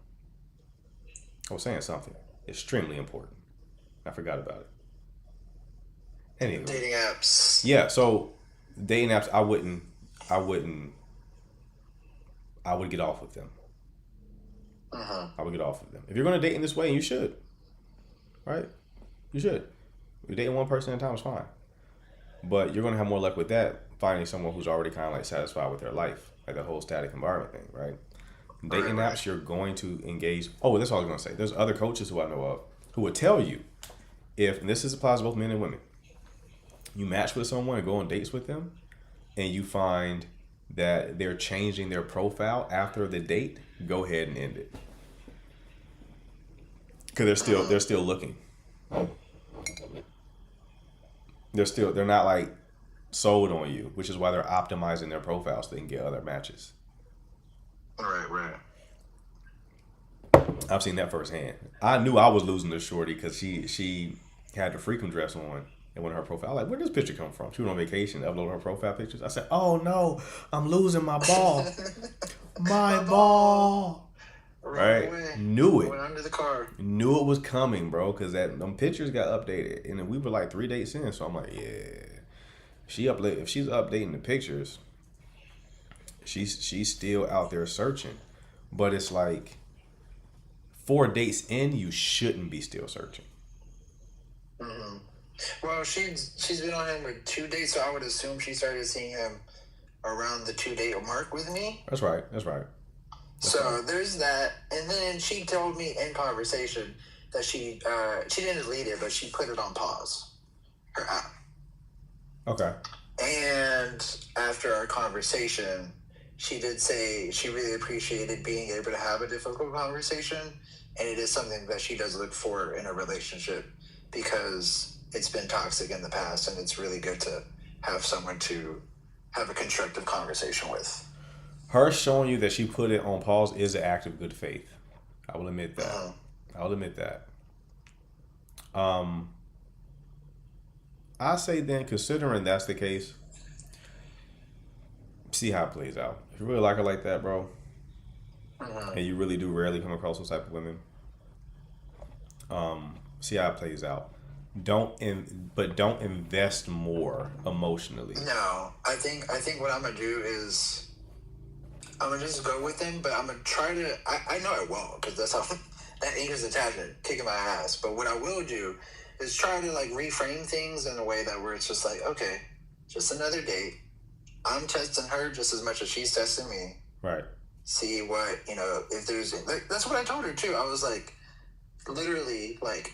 Speaker 1: I was saying something extremely important. I forgot about it. Anyway.
Speaker 4: Dating apps.
Speaker 1: Yeah, so dating apps, I would get off with them. I would get off with them. If you're going to date in this way, and you should. Right? You should. If you're dating one person at a time, it's fine. But you're going to have more luck with that, finding someone who's already kind of like satisfied with their life. Like that whole static environment thing, right? Dating apps, you're going to engage. Oh, that's all I was going to say. There's other coaches who I know of who would tell you, if, and this applies to both men and women, you match with someone and go on dates with them, and you find that they're changing their profile after the date, go ahead and end it. Because they're still looking. They're not like sold on you, which is why they're optimizing their profile so they can get other matches.
Speaker 4: Right.
Speaker 1: I've seen that firsthand. I knew I was losing to shorty because she had the freakum dress on in one of her profiles. Like, where did this picture come from? She went on vacation, uploaded her profile pictures. I said, "Oh no, I'm losing my ball, my ball." Right? Knew it.
Speaker 4: Went under the car.
Speaker 1: Knew it was coming, bro, because them pictures got updated, and then we were like 3 dates in. So I'm like, yeah, if she's updating the pictures, she's still out there searching. But it's like 4 dates in, you shouldn't be still searching.
Speaker 4: Well, she's been on him with 2 dates, so I would assume she started seeing him around the 2-date mark with me.
Speaker 1: That's right.
Speaker 4: So there's that, and then she told me in conversation that she didn't delete it, but she put it on pause, her app.
Speaker 1: Okay.
Speaker 4: And after our conversation, she did say she really appreciated being able to have a difficult conversation, and it is something that she does look for in a relationship because it's been toxic in the past, and it's really good to have someone to have a constructive conversation with.
Speaker 1: Her showing you that she put it on pause is an act of good faith. I will admit that. I'll admit that. I say then, considering that's the case, see how it plays out. If you really like her like that, bro, and you really do rarely come across those type of women, see how it plays out. Don't invest more emotionally.
Speaker 4: No, I think what I'm gonna do is I'm gonna just go with him, but I'm gonna try to. I know I won't because that's how that anger's attachment kicking my ass. But what I will do is try to like reframe things in a way that where it's just like, okay, just another date. I'm testing her just as much as she's testing me.
Speaker 1: Right.
Speaker 4: See what, if there's like, that's what I told her too. I was like, literally like.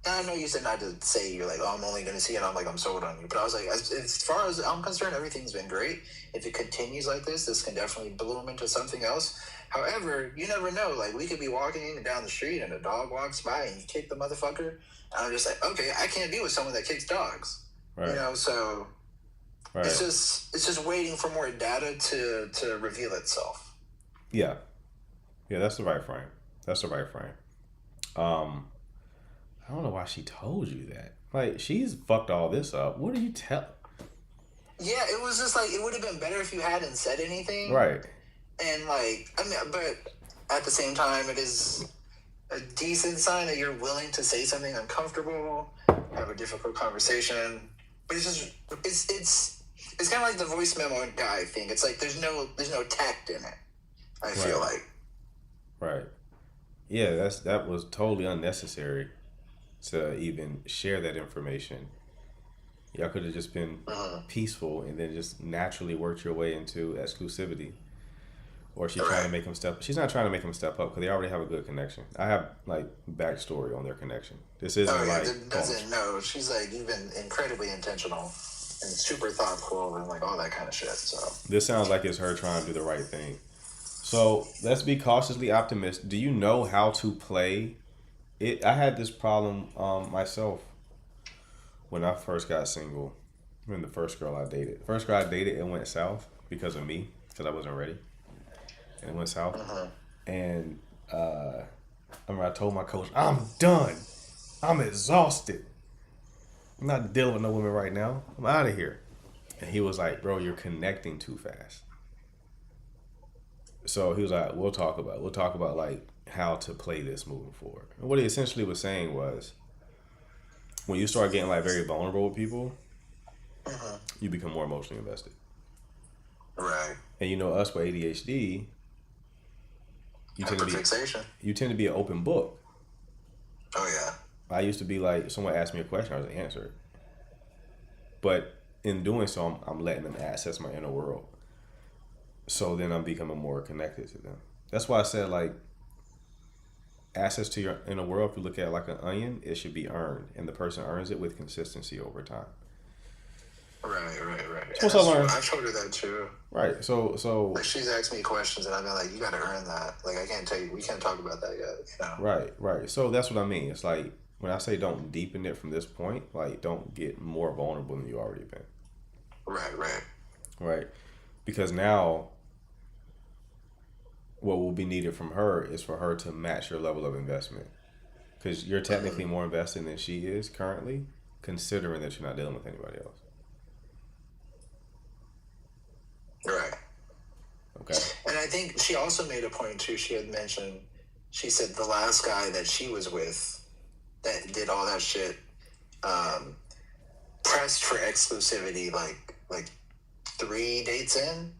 Speaker 4: I know you said not to say you're like, oh, I'm only going to see it. I'm like, I'm sold on you. But I was like, as far as I'm concerned, everything's been great. If it continues like this can definitely bloom into something else. However, you never know. Like, we could be walking down the street and a dog walks by and you kick the motherfucker. And I'm just like, okay, I can't be with someone that kicks dogs.
Speaker 1: Right.
Speaker 4: So
Speaker 1: right.
Speaker 4: It's just waiting for more data to reveal itself.
Speaker 1: Yeah, that's the right frame. I don't know why she told you that. Like, she's fucked all this up. What do you tell?
Speaker 4: Yeah, it was just like, it would have been better if you hadn't said anything.
Speaker 1: Right.
Speaker 4: And but at the same time, it is a decent sign that you're willing to say something uncomfortable, have a difficult conversation. But it's It's kind of like the voice memo guy thing. It's like there's no tact in it. I feel like.
Speaker 1: Right. Yeah, that was totally unnecessary to even share that information. Y'all could have just been peaceful and then just naturally worked your way into exclusivity. Or she's trying to make him step. She's not trying to make him step up because they already have a good connection. I have like backstory on their connection. This isn't
Speaker 4: doesn't know. She's like even incredibly intentional and super thoughtful and like all that kind of shit. So
Speaker 1: this sounds like it's her trying to do the right thing. So let's be cautiously optimistic. Do you know how to play it? I had this problem myself when I first got single. When the first girl I dated, it went south because of me, because I wasn't ready. And it went south. And I remember I told my coach, I'm done. I'm exhausted. I'm not dealing with no women right now. I'm out of here. And he was like, bro, you're connecting too fast. So he was like, we'll talk about like how to play this moving forward. And what he essentially was saying was, when you start getting like very vulnerable with people, you become more emotionally invested.
Speaker 4: Right.
Speaker 1: And you know, us with ADHD, you tend to be an open book.
Speaker 4: Oh yeah.
Speaker 1: I used to be like, someone asked me a question, I was answer it. But in doing so, I'm letting them access my inner world. So then I'm becoming more connected to them. That's why I said like, access to your inner world, if you look at it like an onion, it should be earned. And the person earns it with consistency over time.
Speaker 4: Right.
Speaker 1: What's I learned?
Speaker 4: I've told her that too.
Speaker 1: Right. So
Speaker 4: like she's asked me questions and I've been like, you gotta earn that. Like I can't tell you, we can't talk about that yet. You know?
Speaker 1: Right. So that's what I mean. It's like when I say don't deepen it from this point, like don't get more vulnerable than you already been. Right. Because now what will be needed from her is for her to match your level of investment. Because you're technically more invested than she is currently, considering that you're not dealing with anybody else.
Speaker 4: Right.
Speaker 1: Okay.
Speaker 4: And I think she also made a point too. She had mentioned, she said the last guy that she was with that did all that shit, pressed for exclusivity like 3 dates in.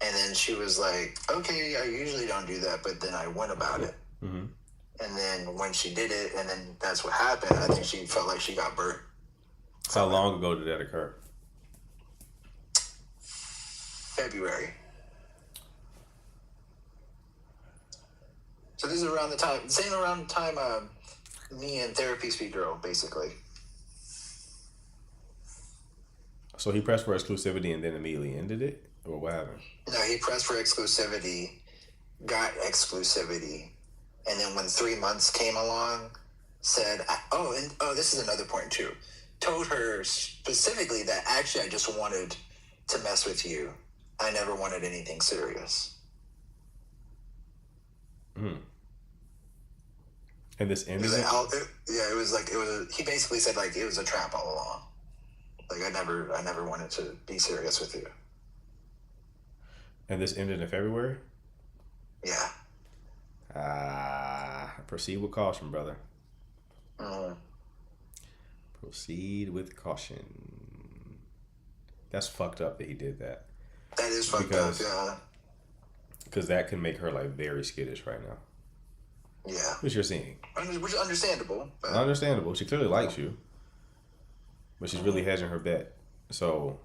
Speaker 4: And then she was like, okay, I usually don't do that, but then I went about it.
Speaker 1: Mm-hmm.
Speaker 4: And then when she did it, and then that's what happened, I think she felt like she got burnt.
Speaker 1: How long ago did that occur?
Speaker 4: February. So this is around the time me and Therapy Speak Girl, basically.
Speaker 1: So he pressed for exclusivity and then immediately ended it? Or what happened?
Speaker 4: No, he pressed for exclusivity, got exclusivity, and then when 3 months came along, said, this is another point too. Told her specifically that actually I just wanted to mess with you. I never wanted anything serious.
Speaker 1: And this ended?
Speaker 4: He basically said like it was a trap all along. Like I never wanted to be serious with you.
Speaker 1: And this ended in February?
Speaker 4: Yeah.
Speaker 1: Proceed with caution, brother.
Speaker 4: Mm-hmm.
Speaker 1: Proceed with caution. That's fucked up that he did that.
Speaker 4: That is fucked up, yeah.
Speaker 1: Because that can make her like very skittish right now.
Speaker 4: Yeah.
Speaker 1: Which you're seeing.
Speaker 4: Which is understandable. But...
Speaker 1: Understandable. She clearly likes you. But she's really hedging her bet. So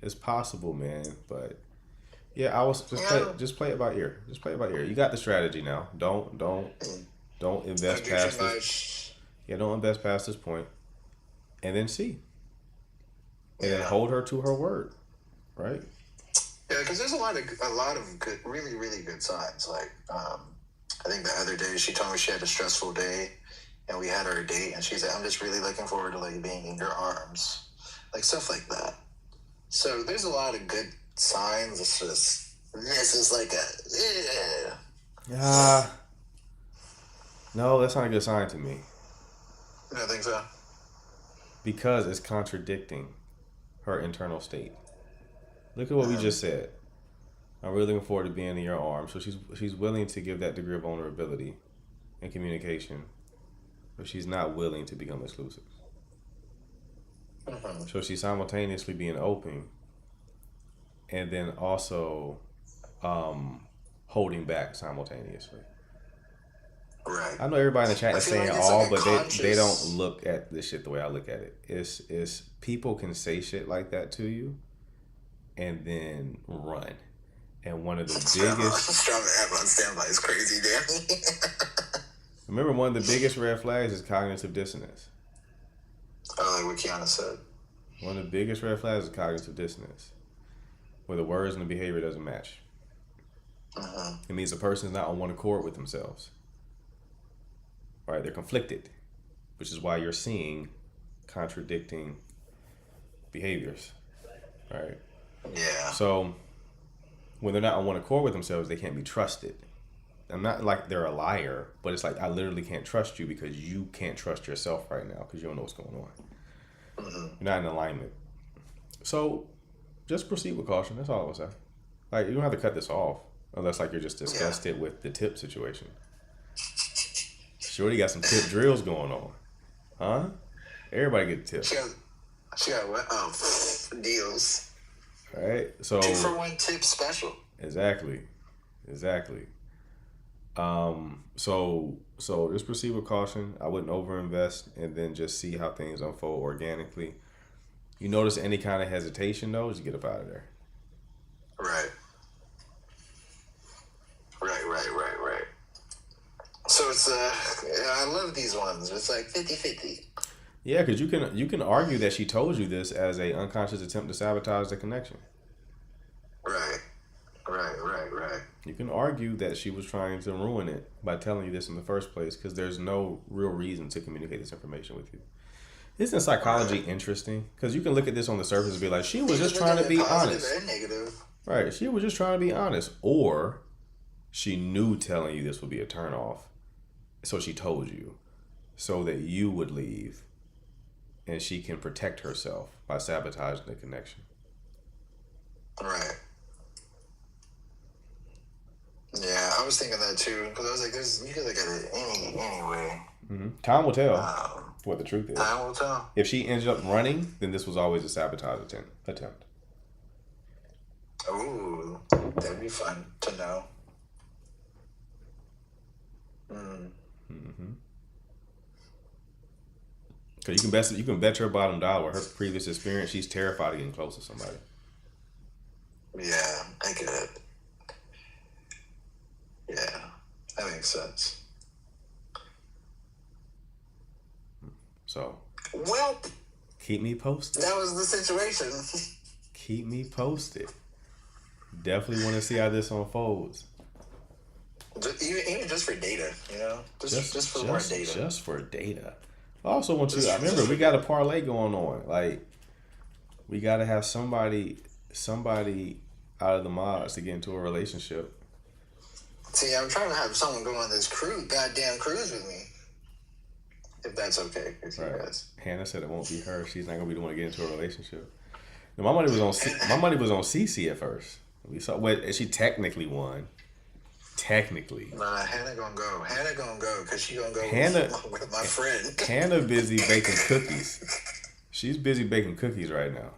Speaker 1: it's possible, man. But yeah, I was just play it by ear. Just play it by ear. You got the strategy now. Don't invest past this. Yeah, don't invest past this point. And then see. And then hold her to her word. Right?
Speaker 4: Yeah, because there's a lot of good, really, really good signs. Like, I think the other day she told me she had a stressful day, and we had our date, and she said, "I'm just really looking forward to like being in your arms," like stuff like that. So there's a lot of good signs. It's just this is like
Speaker 1: no, that's not a good sign to me.
Speaker 4: You don't think so?
Speaker 1: Because it's contradicting her internal state. Look at what we just said. I'm really looking forward to being in your arms. So she's willing to give that degree of vulnerability and communication, but she's not willing to become exclusive. So she's simultaneously being open and then also holding back simultaneously.
Speaker 4: Right.
Speaker 1: I know everybody in the chat
Speaker 4: I
Speaker 1: is
Speaker 4: feel
Speaker 1: saying
Speaker 4: like it's
Speaker 1: all,
Speaker 4: like a
Speaker 1: but they don't
Speaker 4: conscious.
Speaker 1: look at this shit the way I look at it. It's people can say shit like that to you and then run. And one of the biggest,
Speaker 4: Strong have on standby is crazy, Danny.
Speaker 1: remember, one of the biggest red flags is cognitive dissonance.
Speaker 4: Oh, like what Kiana said.
Speaker 1: One of the biggest red flags is cognitive dissonance, where the words and the behavior doesn't match. It means the person is not on one accord with themselves. Right? They're conflicted, which is why you're seeing contradicting behaviors. Right?
Speaker 4: Yeah.
Speaker 1: So when they're not on one accord with themselves, they can't be trusted. I'm not like they're a liar, but it's like I literally can't trust you because you can't trust yourself right now because you don't know what's going on. You're not in alignment. So just proceed with caution. That's all I would say. Like you don't have to cut this off unless like you're just disgusted with the tip situation. Shorty got some tip drills going on, huh? Everybody get tips.
Speaker 4: She got what? Oh, deals.
Speaker 1: All right. So
Speaker 4: 2-for-1 tip special.
Speaker 1: Exactly. So just proceed with caution. I wouldn't overinvest and then just see how things unfold organically. You notice any kind of hesitation though, just get up out of there.
Speaker 4: Right. So it's I love these ones. It's like 50-50.
Speaker 1: Yeah, because you can argue that she told you this as a unconscious attempt to sabotage the connection.
Speaker 4: Right.
Speaker 1: You can argue that she was trying to ruin it by telling you this in the first place because there's no real reason to communicate this information with you. Isn't psychology interesting? Because you can look at this on the surface and be like, she was just trying to be honest.
Speaker 4: And negative.
Speaker 1: Right, she was just trying to be honest. Or she knew telling you this would be a turnoff, so she told you so that you would leave and she can protect herself by sabotaging the connection.
Speaker 4: Right. Yeah, I was thinking that too because I was like, you could look at it any way.
Speaker 1: Time will tell what the truth is.
Speaker 4: Time will tell.
Speaker 1: If she ended up running, then this was always a sabotage attempt.
Speaker 4: Ooh, that'd be fun to know.
Speaker 1: Because you can bet your bottom dollar with her previous experience, she's terrified of getting close to somebody.
Speaker 4: Yeah, I get it. Yeah, that makes sense.
Speaker 1: So,
Speaker 4: well,
Speaker 1: keep me posted.
Speaker 4: That was the situation.
Speaker 1: Keep me posted. Definitely want to see how this unfolds.
Speaker 4: Even just for data, you know? Just for more data.
Speaker 1: Just for data. I also want you to remember we got a parlay going on. Like, we got to have somebody out of the mods to get into a relationship.
Speaker 4: See, I'm trying to have someone go on this goddamn cruise with me. If that's okay with you guys.
Speaker 1: Hannah said it won't be her. She's not gonna be the one to get into a relationship. Now, my money was on CC at first. We saw what she technically won. Technically.
Speaker 4: Nah, Hannah gonna go. Hannah gonna go because she gonna go with my friend.
Speaker 1: Hannah busy baking cookies. She's busy baking cookies right now.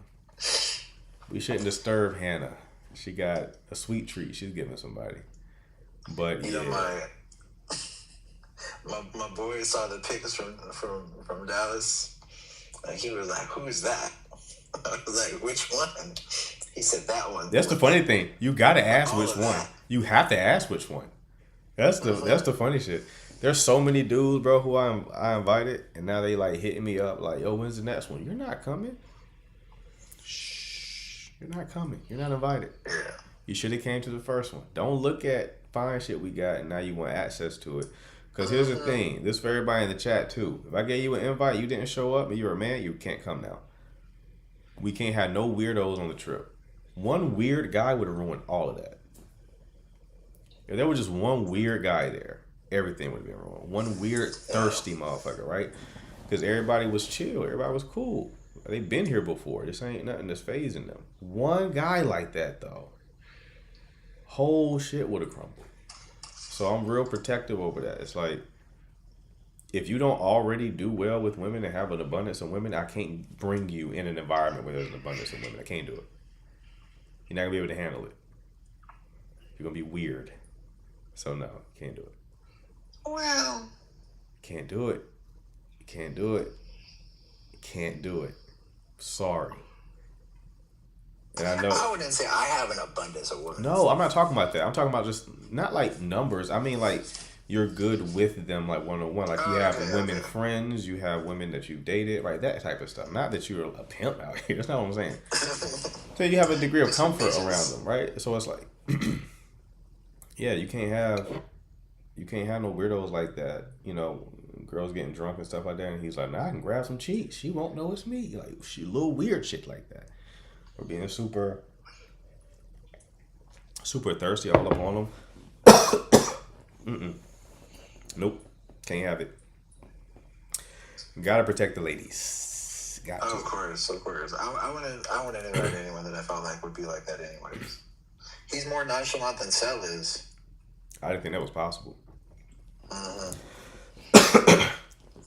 Speaker 1: We shouldn't disturb Hannah. She got a sweet treat she's giving somebody. But
Speaker 4: you know, my boy saw the pics from Dallas, and he was like, "Who's that?" I was like, "Which one?" He said, "That one."
Speaker 1: That's the funny thing. You gotta ask which one. You have to ask which one. That's the funny shit. There's so many dudes, bro, who I invited, and now they like hitting me up like, "Yo, when's the next one?" You're not coming. Shh. You're not coming. You're not invited.
Speaker 4: Yeah.
Speaker 1: You should have came to the first one. Don't look at fine shit we got and now you want access to it. Because here's the thing. This for everybody in the chat too. If I gave you an invite, you didn't show up, and you're a man, you can't come now. We can't have no weirdos on the trip. One weird guy would have ruined all of that. If there was just one weird guy there, everything would have been ruined. One weird, thirsty motherfucker, right? Because everybody was chill. Everybody was cool. They've been here before. This ain't nothing that's phasing them. One guy like that, though, whole shit would have crumbled. So I'm real protective over that. It's like, if you don't already do well with women and have an abundance of women, I can't bring you in an environment where there's an abundance of women. I can't do it. You're not gonna be able to handle it. You're gonna be weird. So no, can't do it.
Speaker 4: Well,
Speaker 1: Can't do it. Can't do it. Can't do it. Sorry. And I know.
Speaker 4: I wouldn't say I have an abundance of women.
Speaker 1: No, I'm not talking about that. I'm talking about just not like numbers. I mean like you're good with them like one on one. Like you have women friends, you have women that you've dated, right? That type of stuff. Not that you're a pimp out here. That's not what I'm saying. So you have a degree of comfort around them, right? So it's like, yeah, you can't have no weirdos like that. You know, girls getting drunk and stuff like that, and he's like, "Nah, I can grab some cheeks. She won't know it's me." Like she little weird shit like that, or being super thirsty all up on them. Nope, can't have it. Gotta protect the ladies. Got to.
Speaker 4: Of course. I wouldn't invite anyone that I felt like would be like that anyways. He's more nonchalant than Sel is.
Speaker 1: I didn't think that was possible.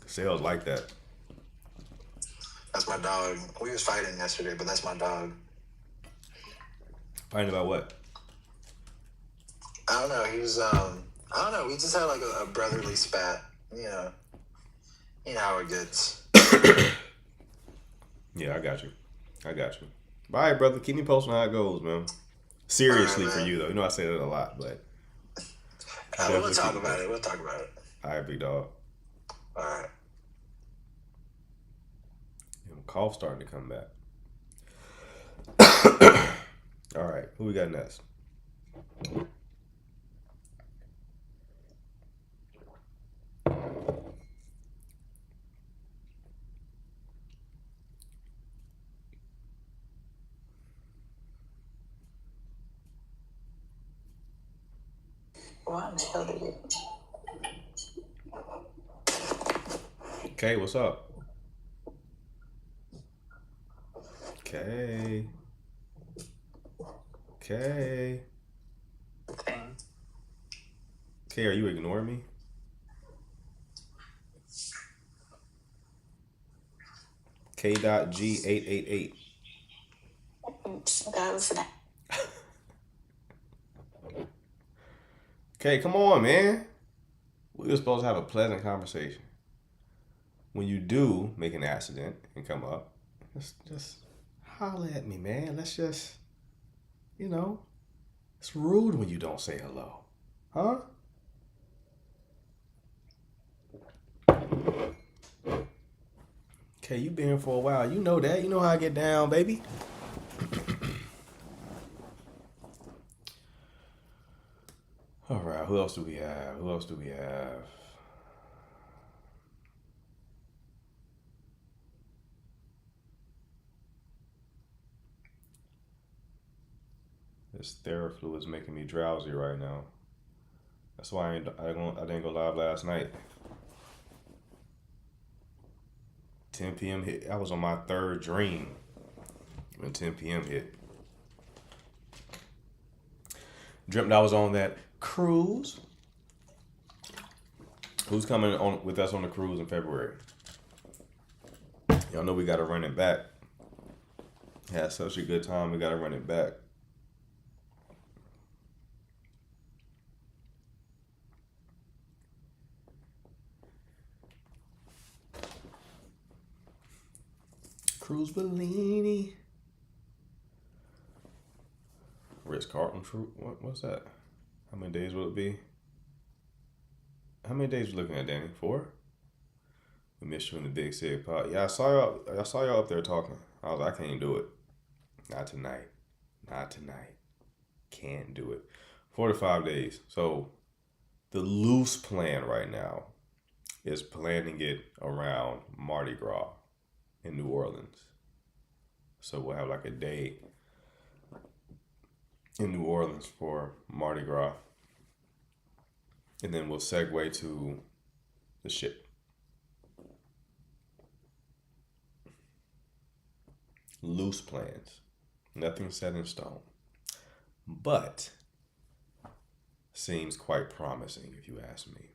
Speaker 1: Sales like that.
Speaker 4: That's my dog. We was fighting yesterday, but that's my dog.
Speaker 1: Fighting about what?
Speaker 4: I don't know. He was I don't know. We just had like a brotherly spat. You know how it gets.
Speaker 1: Yeah, I got you. All right, brother. Keep me posted on how it goes, man. Seriously,
Speaker 4: right,
Speaker 1: for you though. You know I say that a lot, but
Speaker 4: we'll talk about it.
Speaker 1: All right, big dog.
Speaker 4: All right.
Speaker 1: Cough starting to come back. All right, who we got next?
Speaker 3: What the hell did it?
Speaker 1: Okay, what's up? Okay. Okay, are you ignoring me? K.G888.
Speaker 2: Oops, that was that.
Speaker 1: Okay, come on, man. We were supposed to have a pleasant conversation. When you do make an accident and come up, just holler at me, man. Let's just, it's rude when you don't say hello. Huh? Okay, you been here for a while. You know that. You know how I get down, baby. All right, who else do we have? This Theraflu is making me drowsy right now. That's why I didn't go live last night. 10 p.m. hit. I was on my third dream when 10 p.m. hit. Dreamt I was on that cruise. Who's coming on with us on the cruise in February? Y'all know we got to run it back. Had such a good time. We got to run it back. Cruz Bellini. Ritz-Carlton True. What's that? How many days will it be? How many days you looking at, Danny? 4? We missed you in the Big Sig Pod. Yeah, I saw y'all up there talking. I was like, I can't do it. Not tonight. Can't do it. 4 to 5 days. So the loose plan right now is planning it around Mardi Gras in New Orleans. So we'll have like a day in New Orleans for Mardi Gras. And then we'll segue to the ship. Loose plans. Nothing set in stone. But seems quite promising if you ask me.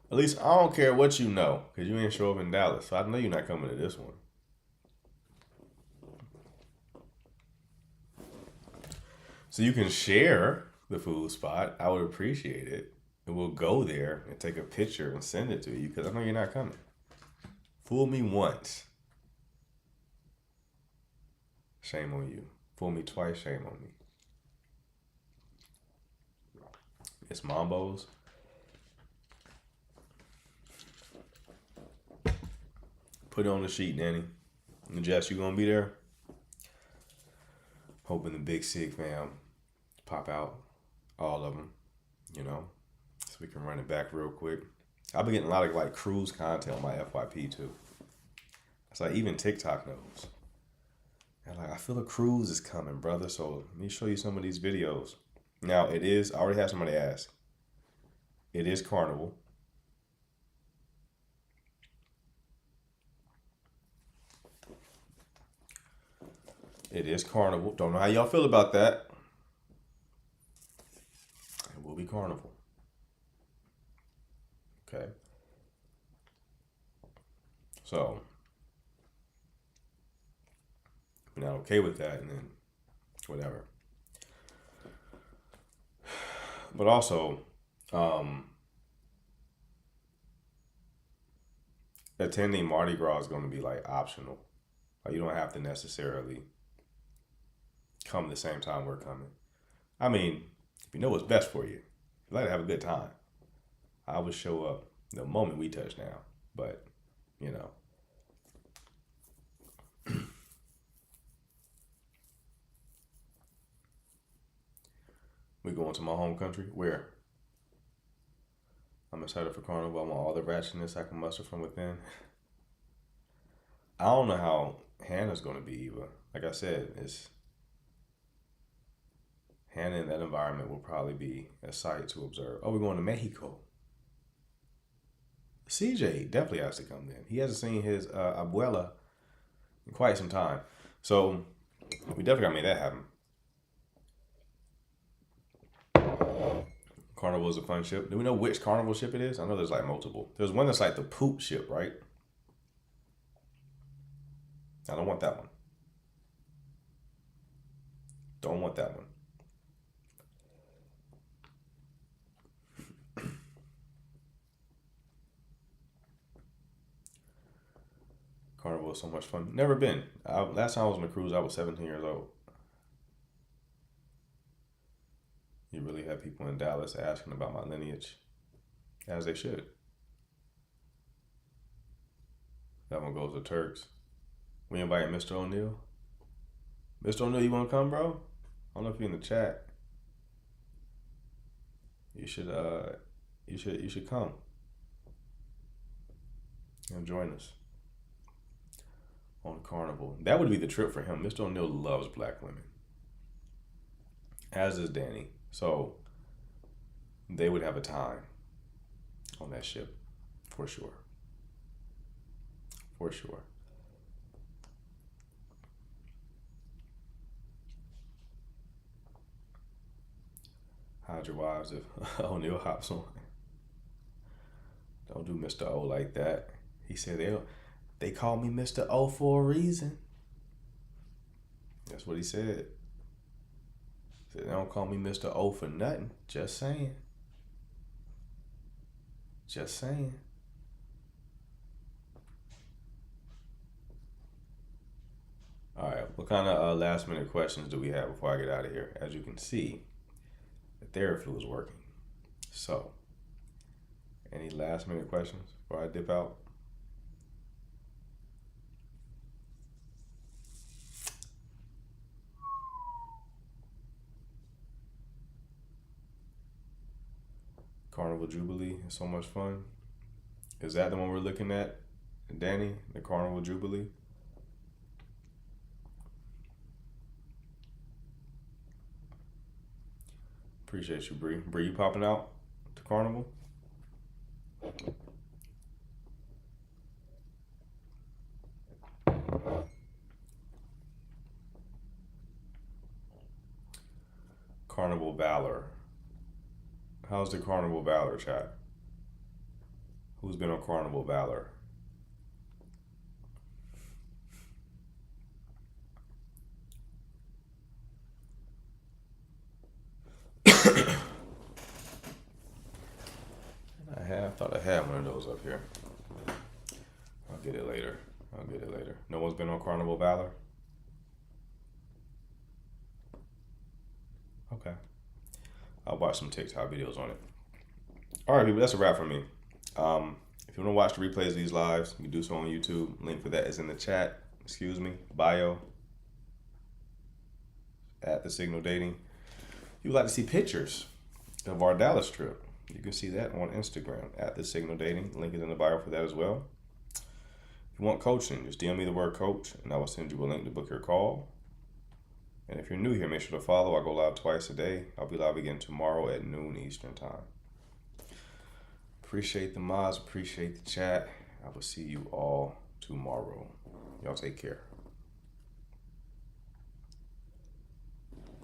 Speaker 1: At least I don't care what you know, because you ain't show up in Dallas. So I know you're not coming to this one. So you can share the food spot. I would appreciate it. And we'll go there and take a picture and send it to you, because I know you're not coming. Fool me once. Shame on you. Fool me twice, shame on me. It's Mambo's. Put it on the sheet, Danny. And Jess, you gonna be there? Hoping the Big Sig fam pop out. All of them, you know, so we can run it back real quick. I've been getting a lot of like cruise content on my FYP too. It's like even TikTok knows. And like, I feel a cruise is coming, brother. So let me show you some of these videos. Now it is, I already have somebody ask. It is Carnival. It is Carnival. Don't know how y'all feel about that. It will be Carnival. Okay. So, if you're not okay with that, and then whatever. But also, attending Mardi Gras is going to be like optional. Like, you don't have to necessarily come the same time we're coming. I mean, if you know what's best for you, you like to have a good time. I would show up the moment we touch down, but you know. We going to my home country? Where? I'm excited for Carnival. I want all the ratchetness I can muster from within. I don't know how Hannah's going to be, Eva. Like I said, Hannah in that environment will probably be a sight to observe. Oh, we're going to Mexico. CJ definitely has to come then. He hasn't seen his abuela in quite some time. So we definitely got to make that happen. Carnival is a fun ship. Do we know which Carnival ship it is? I know there's like multiple. There's one that's like the poop ship, right? I don't want that one. Don't want that one. Carnival is so much fun. Never been. Last time I was on a cruise, I was 17 years old. You really have people in Dallas asking about my lineage, as they should. That one goes to Turks. We invite Mr. O'Neill. Mr. O'Neill, you want to come, bro? I don't know if you're in the chat. You should come and join us on Carnival. That would be the trip for him. Mr. O'Neill loves black women, as does Danny. So they would have a time on that ship, for sure. For sure. Hide your wives if O'Neill hops on. Don't do Mr. O like that. He said they call me Mr. O for a reason. That's what he said. He said they don't call me Mr. O for nothing. Just saying. Just saying. All right, what kind of last minute questions do we have before I get out of here? As you can see, the TheraFlu is working. So, any last minute questions before I dip out? Carnival Jubilee is so much fun. Is that the one we're looking at, Danny? The Carnival Jubilee? Appreciate you, Bree. Bree, you popping out to Carnival? Carnival Valor. How's the Carnival Valor chat? Who's been on Carnival Valor? I thought I had one of those up here. I'll get it later. No one's been on Carnival Valor? Okay. I'll watch some TikTok videos on it. All right, people, that's a wrap for me. If you want to watch the replays of these lives, you can do so on YouTube. Link for that is in the chat. Bio. At The Signal Dating. If you would like to see pictures of our Dallas trip, you can see that on Instagram at The Signal Dating. Link is in the bio for that as well. If you want coaching, just DM me the word coach, and I will send you a link to book your call. And if you're new here, make sure to follow. I go live twice a day. I'll be live again tomorrow at noon Eastern time. Appreciate the mods, appreciate the chat. I will see you all tomorrow. Y'all take care.